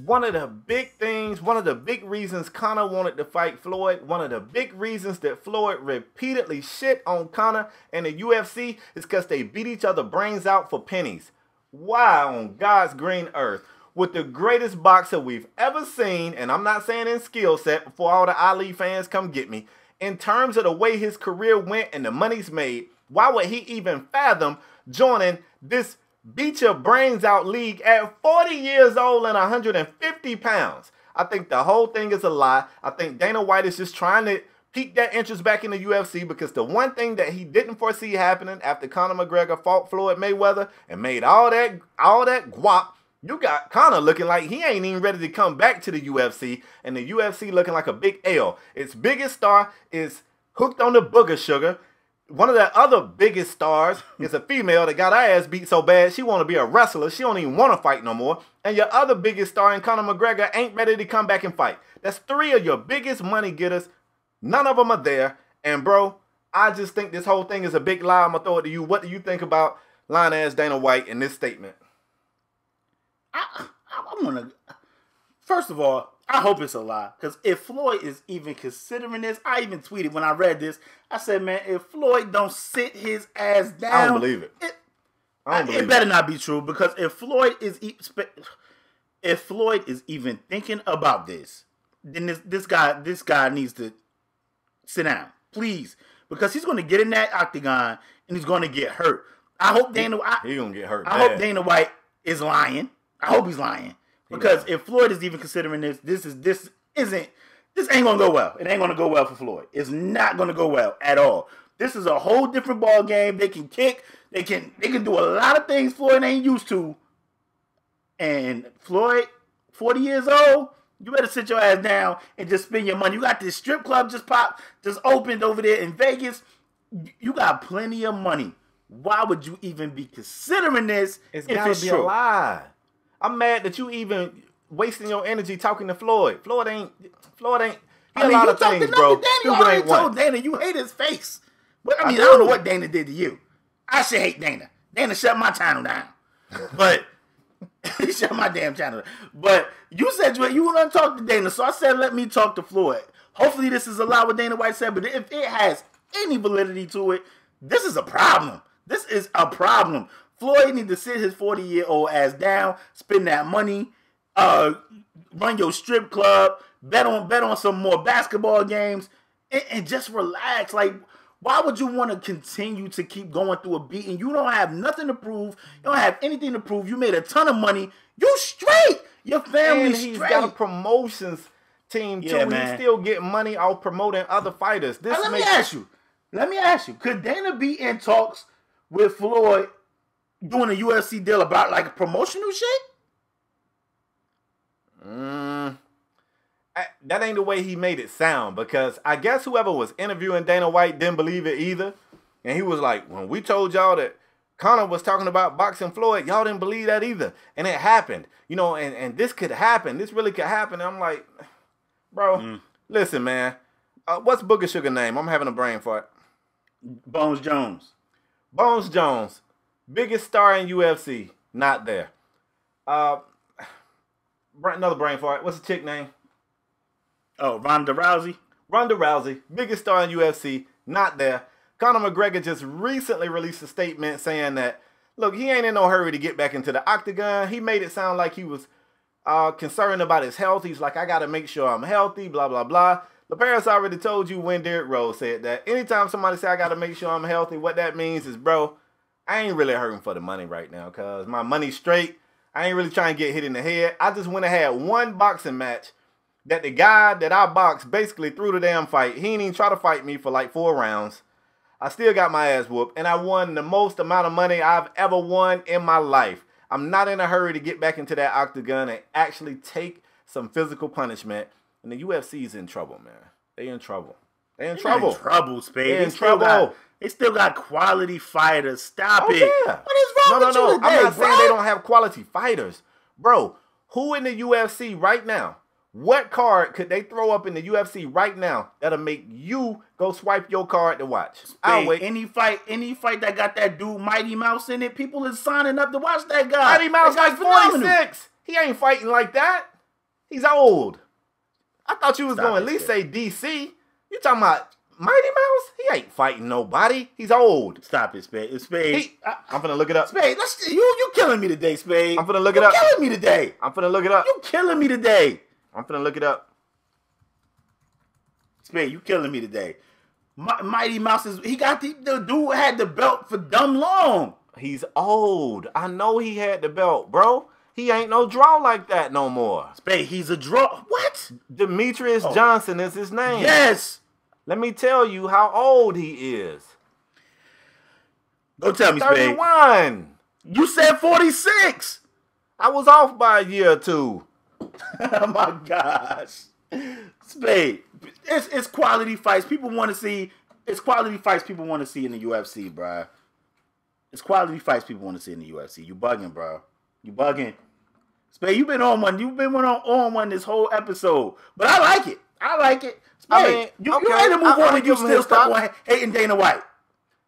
[SPEAKER 1] of the big reasons Conor wanted to fight Floyd, one of the big reasons that Floyd repeatedly shit on Conor and the UFC is because they beat each other brains out for pennies. Why on God's green earth with the greatest boxer we've ever seen, and I'm not saying in skill set before all the Ali fans come get me, in terms of the way his career went and the money's made, why would he even fathom joining this beat your brains out league at 40 years old and 150 pounds? I think the whole thing is a lie. I think Dana White is just trying to pique that interest back in the UFC because the one thing that he didn't foresee happening after Conor McGregor fought Floyd Mayweather and made all that guap, you got Conor looking like he ain't even ready to come back to the UFC, and the UFC looking like a big L. Its biggest star is hooked on the booger sugar. One of the other biggest stars is a female that got her ass beat so bad she want to be a wrestler. She don't even want to fight no more. And your other biggest star in Conor McGregor ain't ready to come back and fight. That's 3 of your biggest money getters. None of them are there. And bro, I just think this whole thing is a big lie. I'm going to throw it to you. What do you think about lying ass Dana White in this statement?
[SPEAKER 2] I'm going to... First of all, I hope it's a lie. Because if Floyd is even considering this, I even tweeted when I read this, I said, man, if Floyd don't sit his ass down...
[SPEAKER 1] I don't believe it.
[SPEAKER 2] It better not be true, because if Floyd is even thinking about this, then this guy needs to sit down, please, because he's going to get in that octagon and he's going to get hurt. I hope Dana
[SPEAKER 1] He's going to get hurt.
[SPEAKER 2] I hope Dana White is lying. I hope he's lying, because if Floyd is even considering this ain't going to go well. It ain't going to go well for Floyd. It's not going to go well at all. This is a whole different ball game. They can kick. They can do a lot of things Floyd ain't used to. And Floyd, 40 years old, you better sit your ass down and just spend your money. You got this strip club just opened over there in Vegas. You got plenty of money. Why would you even be considering this?
[SPEAKER 1] It's gotta be a lie. I'm mad that you even wasting your energy talking to Floyd. Floyd ain't. A lot of things, bro.
[SPEAKER 2] Dana, you already told Dana you hate his face. But I don't know what Dana did to you. I should hate Dana. Dana shut my channel down. But he shut my damn channel down. But you said you were going to talk to Dana, so I said let me talk to Floyd. Hopefully this is a lie what Dana White said, but if it has any validity to it, this is a problem. This is a problem. Floyd need to sit his 40-year-old ass down, spend that money, run your strip club, bet on some more basketball games, and just relax. Like, why would you want to continue to keep going through a beating? You don't have nothing to prove. You don't have anything to prove. You made a ton of money. You straight. Your family straight.
[SPEAKER 1] He's got promotions team too.
[SPEAKER 2] Yeah, man.
[SPEAKER 1] He's still getting money off promoting other fighters.
[SPEAKER 2] Let me ask you, could Dana be in talks with Floyd doing a UFC deal about like a promotional shit?
[SPEAKER 1] That ain't the way he made it sound, because I guess whoever was interviewing Dana White didn't believe it either. And he was like, when we told y'all that Conor was talking about boxing Floyd, y'all didn't believe that either. And it happened. You know, and this could happen. This really could happen. And I'm like, bro, listen, man. What's Booger Sugar name? I'm having a brain fart.
[SPEAKER 2] Bones Jones.
[SPEAKER 1] Bones Jones. Biggest star in UFC. Not there. Another brain fart. What's the chick name?
[SPEAKER 2] Oh, Ronda Rousey.
[SPEAKER 1] Ronda Rousey. Biggest star in UFC. Not there. Conor McGregor just recently released a statement saying that, look, he ain't in no hurry to get back into the octagon. He made it sound like he was concerned about his health. He's like, I got to make sure I'm healthy, blah, blah, blah. LaParis already told you when Derrick Rose said that. Anytime somebody say I got to make sure I'm healthy, what that means is, bro, I ain't really hurting for the money right now because my money's straight. I ain't really trying to get hit in the head. I just went and had one boxing match that the guy that I boxed basically threw the damn fight. He didn't even try to fight me for like 4 rounds. I still got my ass whooped, and I won the most amount of money I've ever won in my life. I'm not in a hurry to get back into that octagon and actually take some physical punishment. And the UFC's in trouble, man. They in trouble. They in trouble.
[SPEAKER 2] In trouble, Spade.
[SPEAKER 1] They in trouble.
[SPEAKER 2] They still got quality fighters. Stop it.
[SPEAKER 1] Yeah.
[SPEAKER 2] What is wrong with you today,
[SPEAKER 1] I'm not
[SPEAKER 2] bro?
[SPEAKER 1] saying they don't have quality fighters. Bro, who in the UFC right now, what card could they throw up in the UFC right now that'll make you go swipe your card to watch? I'll wait.
[SPEAKER 2] Any fight that got that dude Mighty Mouse in it, people is signing up to watch that guy.
[SPEAKER 1] Mighty Mouse like 46. He ain't fighting like that. He's old. I thought you was going to at least say DC. You talking about Mighty Mouse? He ain't fighting nobody. He's old.
[SPEAKER 2] Stop it, Spade. Spade.
[SPEAKER 1] I'm finna look it up.
[SPEAKER 2] Spade, you killing me today, Spade.
[SPEAKER 1] I'm finna look it up.
[SPEAKER 2] You killing me today.
[SPEAKER 1] I'm finna look it up.
[SPEAKER 2] You killing me today.
[SPEAKER 1] I'm finna look it up.
[SPEAKER 2] Spade, you killing me today. Mighty Mouse the dude had the belt for dumb long.
[SPEAKER 1] He's old. I know he had the belt, bro. He ain't no draw like that no more.
[SPEAKER 2] Spade, he's a draw. What?
[SPEAKER 1] Demetrius Johnson is his name.
[SPEAKER 2] Yes.
[SPEAKER 1] Let me tell you how old he is.
[SPEAKER 2] Don't tell me,
[SPEAKER 1] 31.
[SPEAKER 2] Spade. You said 46.
[SPEAKER 1] I was off by a year or two.
[SPEAKER 2] Oh my gosh. Spade. It's quality fights people want to see. It's quality fights people want to see in the UFC, bro. It's quality fights people want to see in the UFC. You bugging, bro. You bugging. Spade, you've been on one. You've been on one this whole episode. But I like it. I like it. Spade,
[SPEAKER 1] I mean,
[SPEAKER 2] you ready to move on and you still stuck on hating Dana White.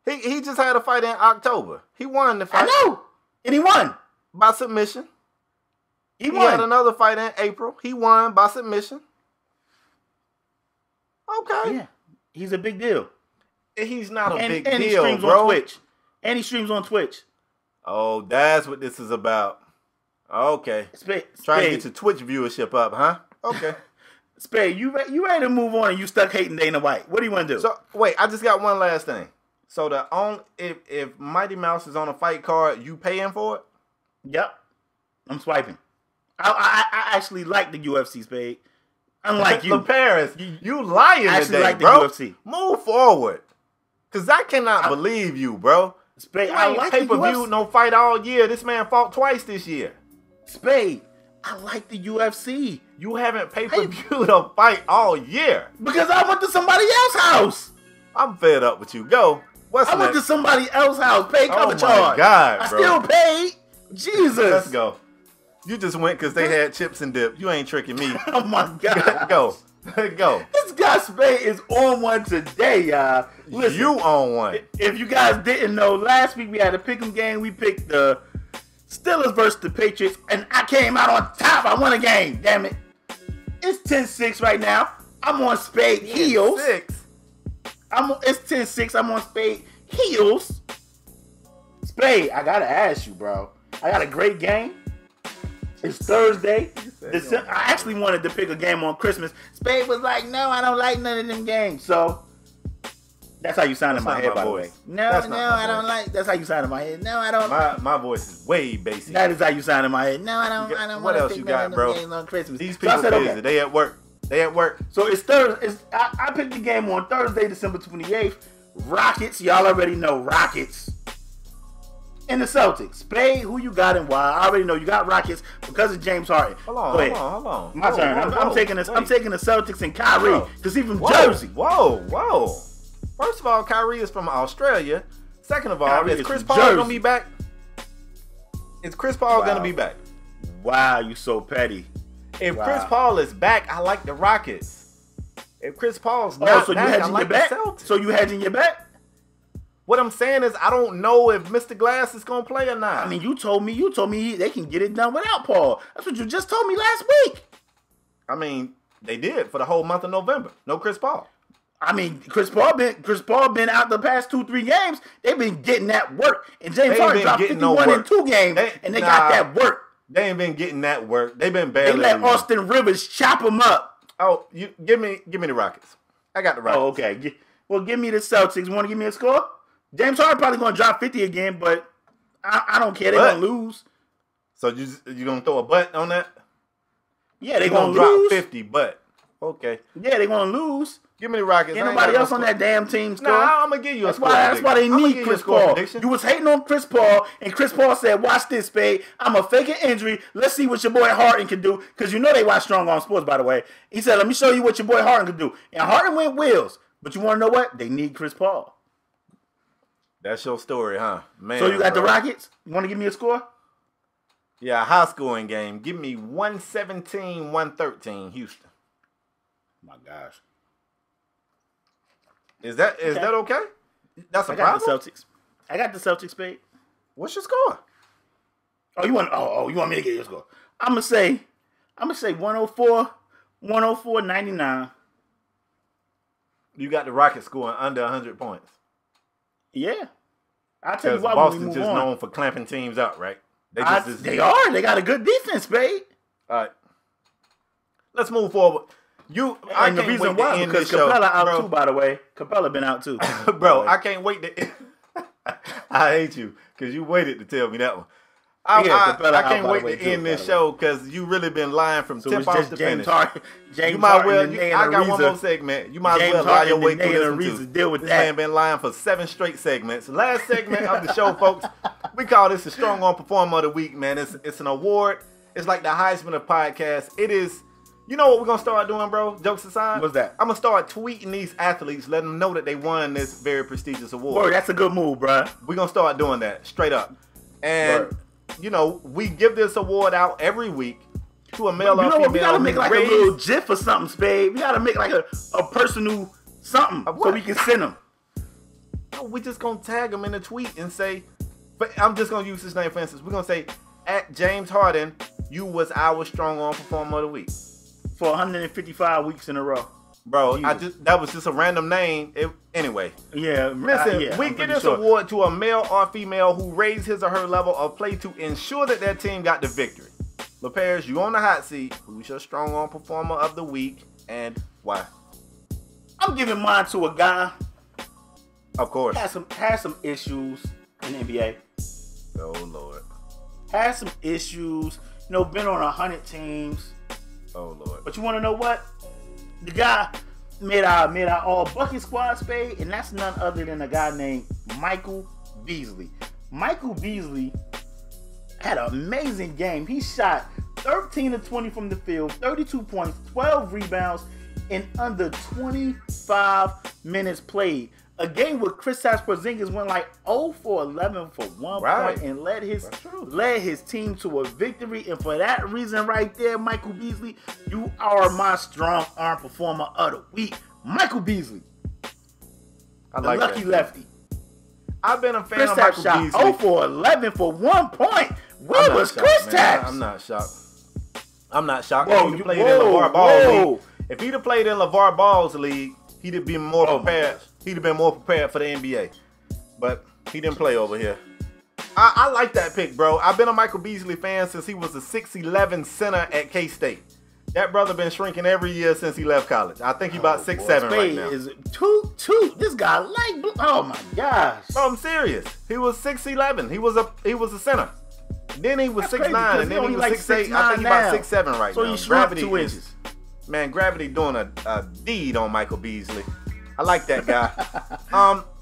[SPEAKER 1] He just had a fight in October. He won the fight.
[SPEAKER 2] I know. And he won.
[SPEAKER 1] By submission.
[SPEAKER 2] He won.
[SPEAKER 1] He had another fight in April. He won by submission. Okay.
[SPEAKER 2] Yeah. He's a big deal.
[SPEAKER 1] He's not a big
[SPEAKER 2] and
[SPEAKER 1] deal,
[SPEAKER 2] he streams
[SPEAKER 1] bro.
[SPEAKER 2] on Twitch. And he streams on Twitch.
[SPEAKER 1] Oh, that's what this is about. Okay. Trying to get your Twitch viewership up, huh? Okay.
[SPEAKER 2] Spade, you ready to move on and you stuck hating Dana White. What do you want to do?
[SPEAKER 1] So, wait, I just got one last thing. So, if Mighty Mouse is on a fight card, you paying for it?
[SPEAKER 2] Yep. I'm swiping. I actually like the UFC, Spade. Unlike you.
[SPEAKER 1] Paris, you lying
[SPEAKER 2] I
[SPEAKER 1] today,
[SPEAKER 2] like
[SPEAKER 1] bro.
[SPEAKER 2] the UFC.
[SPEAKER 1] Move forward. Because I cannot believe you, bro.
[SPEAKER 2] Spade,
[SPEAKER 1] I
[SPEAKER 2] like
[SPEAKER 1] pay-per-view, no fight all year. This man fought twice this year.
[SPEAKER 2] Spade, I like the UFC.
[SPEAKER 1] You haven't pay-per-viewed a fight all year.
[SPEAKER 2] Because I went to somebody else's house.
[SPEAKER 1] I'm fed up with you. Go.
[SPEAKER 2] I went to somebody else's house. Paid cover charge.
[SPEAKER 1] Oh my God, bro.
[SPEAKER 2] I still paid. Jesus.
[SPEAKER 1] Let's go. You just went because they had chips and dip. You ain't tricking me.
[SPEAKER 2] Oh my God.
[SPEAKER 1] Go. Go.
[SPEAKER 2] This guy Spade is on one today, y'all. Listen,
[SPEAKER 1] you on one.
[SPEAKER 2] If you guys didn't know, last week we had a pick'em game. We picked the Steelers versus the Patriots, and I came out on top. I won a game. Damn it. It's 10-6 right now. I'm on Spade heels.
[SPEAKER 1] 6.
[SPEAKER 2] It's 10-6. I'm on Spade heels. Spade, I gotta ask you, bro. I got a great game. It's Thursday. I actually wanted to pick a game on Christmas. Spade was like, no, I don't like none of them games. So, that's how you sound in my head, by the way. No, I don't like. That's how you sound in my head. No, I don't.
[SPEAKER 1] My voice is way basic.
[SPEAKER 2] That is how you sound in my head. No, I don't. I don't
[SPEAKER 1] what
[SPEAKER 2] want to
[SPEAKER 1] else
[SPEAKER 2] pick
[SPEAKER 1] you
[SPEAKER 2] none
[SPEAKER 1] got,
[SPEAKER 2] of them
[SPEAKER 1] bro?
[SPEAKER 2] games on Christmas.
[SPEAKER 1] These people busy. Okay. They at work. They at work.
[SPEAKER 2] So it's Thursday. I picked the game on Thursday, December 28th. Rockets. Y'all already know Rockets. And the Celtics. Spade, who you got and why? I already know you got Rockets because of James Harden.
[SPEAKER 1] Hold on.
[SPEAKER 2] My turn. I'm taking the Celtics and Kyrie because he's from Jersey.
[SPEAKER 1] Whoa. First of all, Kyrie is from Australia. Second of all, is Chris Paul going to be back? Is Chris Paul going to be back?
[SPEAKER 2] Wow, you so petty.
[SPEAKER 1] If Chris Paul is back, I like the Rockets. If Chris Paul's not back, I like the Celtics.
[SPEAKER 2] So you hedging your bet?
[SPEAKER 1] What I'm saying is I don't know if Mr. Glass is going to play or not.
[SPEAKER 2] I mean, you told me they can get it done without Paul. That's what you just told me last week.
[SPEAKER 1] I mean, they did for the whole month of November. No Chris Paul.
[SPEAKER 2] I mean, Chris Paul been out the past 2-3 games. They've been getting that work. And James Harden dropped 51 in 2 games, and they got that work.
[SPEAKER 1] They ain't been getting that work. They've been barely.
[SPEAKER 2] They let Austin Rivers chop them up.
[SPEAKER 1] Oh, you give me the Rockets. I got the Rockets.
[SPEAKER 2] Oh, okay. Well, give me the Celtics. Want to give me a score? James Harden probably going to drop 50 again, but I don't care. They're going to lose.
[SPEAKER 1] So you going to throw a butt on that?
[SPEAKER 2] Yeah, they're going to lose.
[SPEAKER 1] Drop 50, but okay.
[SPEAKER 2] Yeah, they're going to lose.
[SPEAKER 1] Give me the Rockets.
[SPEAKER 2] Ain't nobody else on that damn team score.
[SPEAKER 1] Nah, I'm going to give you a score.
[SPEAKER 2] That's why they need Chris Paul. You was hating on Chris Paul, and Chris Paul said, watch this, Spade. I'm going to fake an injury. Let's see what your boy Harden can do. Because you know they watch Strong Arm Sports, by the way. He said, let me show you what your boy Harden can do. And Harden went wheels. But you want to know what? They need Chris Paul.
[SPEAKER 1] That's your story, huh? Man.
[SPEAKER 2] So you got the Rockets? You want to give me a score?
[SPEAKER 1] Yeah, a high-scoring game. Give me 117-113, Houston.
[SPEAKER 2] My gosh.
[SPEAKER 1] Is that okay? That's a problem?
[SPEAKER 2] I got the Celtics, Spade.
[SPEAKER 1] What's your score?
[SPEAKER 2] You want me to get your score? I'm gonna say 104-99.
[SPEAKER 1] You got the Rockets scoring under 100 points.
[SPEAKER 2] Yeah. I'll tell you why
[SPEAKER 1] Boston
[SPEAKER 2] when we move
[SPEAKER 1] just
[SPEAKER 2] on.
[SPEAKER 1] known for clamping teams up, right?
[SPEAKER 2] They are. They got a good defense, Spade.
[SPEAKER 1] All right. Let's move forward.
[SPEAKER 2] The reason why because Capella out too, by the way. Capella been out too.
[SPEAKER 1] Bro, I can't wait to I hate you because you waited to tell me that one. I can't wait to end this show because you really been lying from tip off to finish. You might well. I got one more segment. You might as well lie your way through this one too. This man been lying for 7 straight segments. Last segment of the show, folks. We call this the Strong Arm Performer of the Week, man. It's an award. It's like the Heisman of podcasts. It is. You know what we're gonna start doing, bro? Jokes aside.
[SPEAKER 2] What's that?
[SPEAKER 1] I'm gonna start tweeting these athletes, letting them know that they won this very prestigious award.
[SPEAKER 2] Word, that's a good move, bro.
[SPEAKER 1] We're gonna start doing that straight up. And you know, we give this award out every week to a male or female.
[SPEAKER 2] We gotta make like a little GIF or something, Spade. We gotta make like a personal something so we can send them.
[SPEAKER 1] No, we just gonna tag them in a tweet and say, but I'm just gonna use his name for instance. We're gonna say, at James Harden, you was our Strong Arm Performer of the Week.
[SPEAKER 2] For 155 weeks in a row.
[SPEAKER 1] Bro, that was just a random name. Anyway.
[SPEAKER 2] Yeah.
[SPEAKER 1] Listen, we give this award to a male or female who raised his or her level of play to ensure that their team got the victory. LaPairs, you on the hot seat. Who's your Strong Arm Performer of the Week and why?
[SPEAKER 2] I'm giving mine to a guy.
[SPEAKER 1] Of course.
[SPEAKER 2] Has some issues in the NBA.
[SPEAKER 1] Oh, Lord.
[SPEAKER 2] Has some issues. Been on 100 teams.
[SPEAKER 1] Oh, Lord.
[SPEAKER 2] But you want to know what? The guy made our all bucket squad, Spade, and that's none other than a guy named Michael Beasley. Michael Beasley had an amazing game. He shot 13 of 20 from the field, 32 points, 12 rebounds in under 25 minutes played. A game where Kristaps Porzingis went like 0 for 11 for 1 point and led his team to a victory. And for that reason right there, Michael Beasley, you are my Strong Arm Performer of the Week. Michael Beasley.
[SPEAKER 1] I like
[SPEAKER 2] lucky
[SPEAKER 1] that.
[SPEAKER 2] lefty.
[SPEAKER 1] I've been a fan of Michael Beasley.
[SPEAKER 2] 0 for 11 for 1 point. Where was Kristaps?
[SPEAKER 1] I'm not shocked. I'm not shocked. If he'd played in LeVar Ball's league, if he'd have played in LeVar Ball's league, he'd have been more prepared. He'd have been more prepared for the NBA. But he didn't play over here. I like that pick, bro. I've been a Michael Beasley fan since he was a 6'11 center at K-State. That brother been shrinking every year since he left college. I think he's about 6'7 right now.
[SPEAKER 2] Is this guy oh my gosh.
[SPEAKER 1] Bro, I'm serious. He was 6'11. He was a center. Then he was 6'9 and then he was 6'8. I think he's about 6'7 right now.
[SPEAKER 2] So he shrunk 2 inches.
[SPEAKER 1] Man, Gravity doing a deed on Michael Beasley. I like that guy.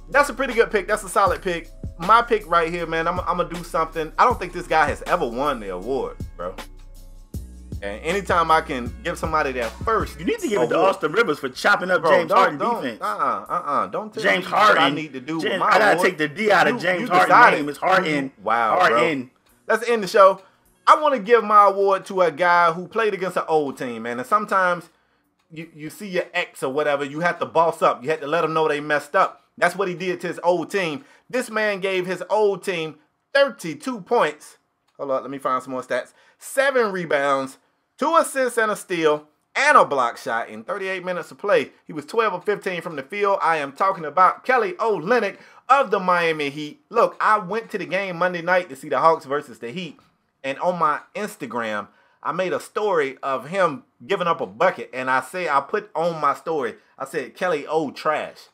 [SPEAKER 1] That's a pretty good pick. That's a solid pick. My pick right here, man, I'm going to do something. I don't think this guy has ever won the award, bro. And anytime I can give somebody that first,
[SPEAKER 2] you need to give it to Austin Rivers for chopping up James Harden defense.
[SPEAKER 1] Don't tell
[SPEAKER 2] James
[SPEAKER 1] me
[SPEAKER 2] Harden.
[SPEAKER 1] what I need to do with my
[SPEAKER 2] I gotta
[SPEAKER 1] award.
[SPEAKER 2] take the D out of James Harden's name. It's Harden.
[SPEAKER 1] Wow,
[SPEAKER 2] Harden.
[SPEAKER 1] Bro. Let's end the show. I want to give my award to a guy who played against an old team, man. And sometimes you see your ex or whatever, you have to boss up. You have to let them know they messed up. That's what he did to his old team. This man gave his old team 32 points. Hold on, let me find some more stats. 7 rebounds. 2 assists and a steal, and a block shot in 38 minutes of play. He was 12 of 15 from the field. I am talking about Kelly Olynyk of the Miami Heat. Look, I went to the game Monday night to see the Hawks versus the Heat, and on my Instagram, I made a story of him giving up a bucket, and I put on my story, I said, Kelly O trash.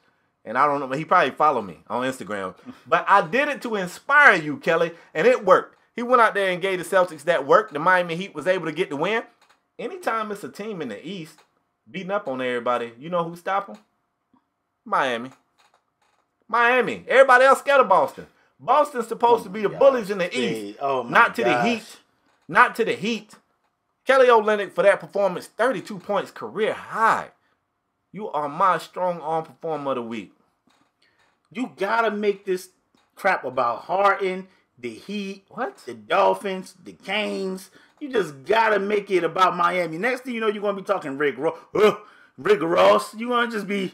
[SPEAKER 1] And I don't know, he probably followed me on Instagram. But I did it to inspire you, Kelly, and it worked. He went out there and gave the Celtics that work. The Miami Heat was able to get the win. Anytime it's a team in the East beating up on everybody, you know who stop them? Miami. Everybody else scared of Boston. Boston's supposed to be the bullies in the East. Not to the Heat. Not to the Heat. Kelly Olynyk for that performance, 32 points, career high. You are my strong arm performer of the week.
[SPEAKER 2] You gotta make this crap about Harden, the Heat, the Dolphins, the Canes. You just gotta make it about Miami. Next thing you know, you're gonna be talking Rick Ross. You're gonna just be.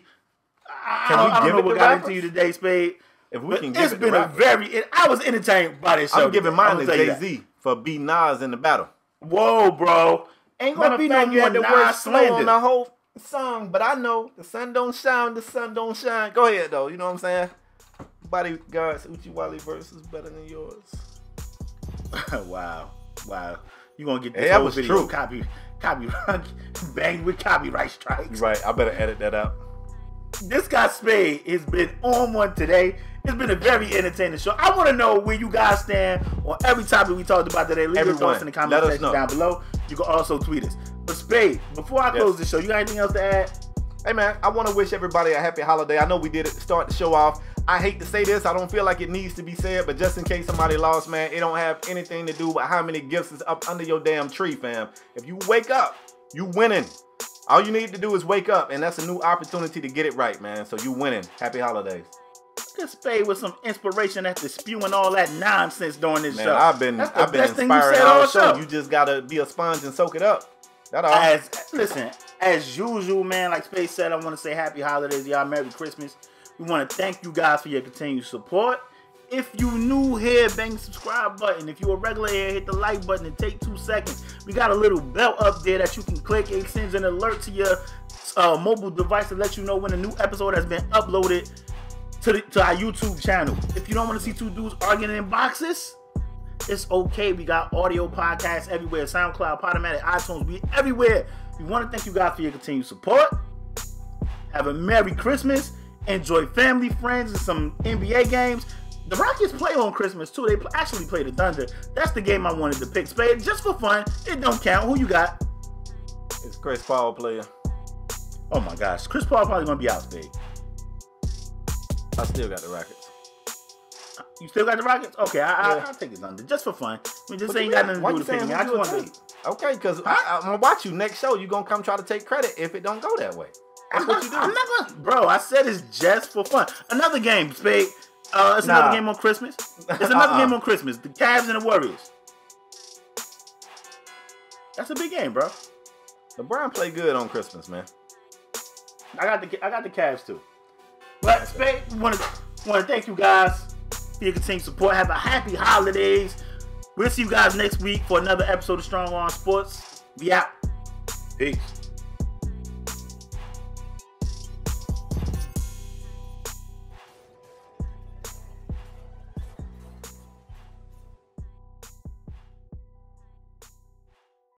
[SPEAKER 2] I don't know what got into you today, Spade.
[SPEAKER 1] If we can give
[SPEAKER 2] it's been a very. I was entertained by this show.
[SPEAKER 1] I'm giving mine to Jay-Z for beating Nas in the battle.
[SPEAKER 2] Whoa, bro! Ain't gonna be no more Nas slander
[SPEAKER 1] on the whole song, but I know the sun don't shine. The sun don't shine. Go ahead though. You know what I'm saying? Bodyguards, Uchiwali verse is better than yours.
[SPEAKER 2] Wow. You gonna get this whole video copy banged with copyright strikes.
[SPEAKER 1] Right, I better edit that out.
[SPEAKER 2] This guy Spade has been on one today. It's been a very entertaining show. I want to know where you guys stand on every topic we talked about today. Leave your thoughts in the comment section down below. You can also tweet us. But Spade, before I close the show, you got anything else to add?
[SPEAKER 1] Hey man, I want to wish everybody a happy holiday. I know we did it to start the show off. I hate to say this, I don't feel like it needs to be said, but just in case somebody lost, man, it don't have anything to do with how many gifts is up under your damn tree, fam. If you wake up, you winning. All you need to do is wake up, and that's a new opportunity to get it right, man. So you winning. Happy holidays.
[SPEAKER 2] Look at Spade with some inspiration after spewing all that nonsense during this show.
[SPEAKER 1] I've been inspiring all show. You just gotta be a sponge and soak it up. That's all.
[SPEAKER 2] Listen, as usual, man, like Spade said, I want to say happy holidays, y'all. Merry Christmas. We want to thank you guys for your continued support. If you new here, bang the subscribe button. If you a regular here, hit the like button and take 2 seconds. We got a little bell up there that you can click. It sends an alert to your mobile device to let you know when a new episode has been uploaded to our YouTube channel. If you don't want to see 2 dudes arguing in boxes, it's okay. We got audio podcasts everywhere. SoundCloud, ऊPodOmatic, iTunes. We everywhere. We want to thank you guys for your continued support. Have a Merry Christmas. Enjoy family, friends, and some NBA games. The Rockets play on Christmas, too. They actually play the Thunder. That's the game I wanted to pick. Spade, just for fun. It don't count. Who you got?
[SPEAKER 1] It's Chris Paul player.
[SPEAKER 2] Oh, my gosh. Chris Paul probably going to be out, Spade.
[SPEAKER 1] I still got the Rockets.
[SPEAKER 2] You still got the Rockets? Okay, I'll take it Thunder. Just for fun. I mean, this ain't got nothing to do with picking me. I just want to...
[SPEAKER 1] Okay, because I'm going to watch you next show. You're going to come try to take credit if it don't go that way. That's what you do.
[SPEAKER 2] I'm not gonna, bro. I said it's just for fun. Another game, Spade. It's another game on Christmas. It's another game on Christmas. The Cavs and the Warriors. That's a big game, bro.
[SPEAKER 1] LeBron play good on Christmas, man.
[SPEAKER 2] I got the Cavs too. But Spade, want to thank you guys for your continued support. Have a happy holidays. We'll see you guys next week for another episode of Strong Arm Sports. We out. Peace.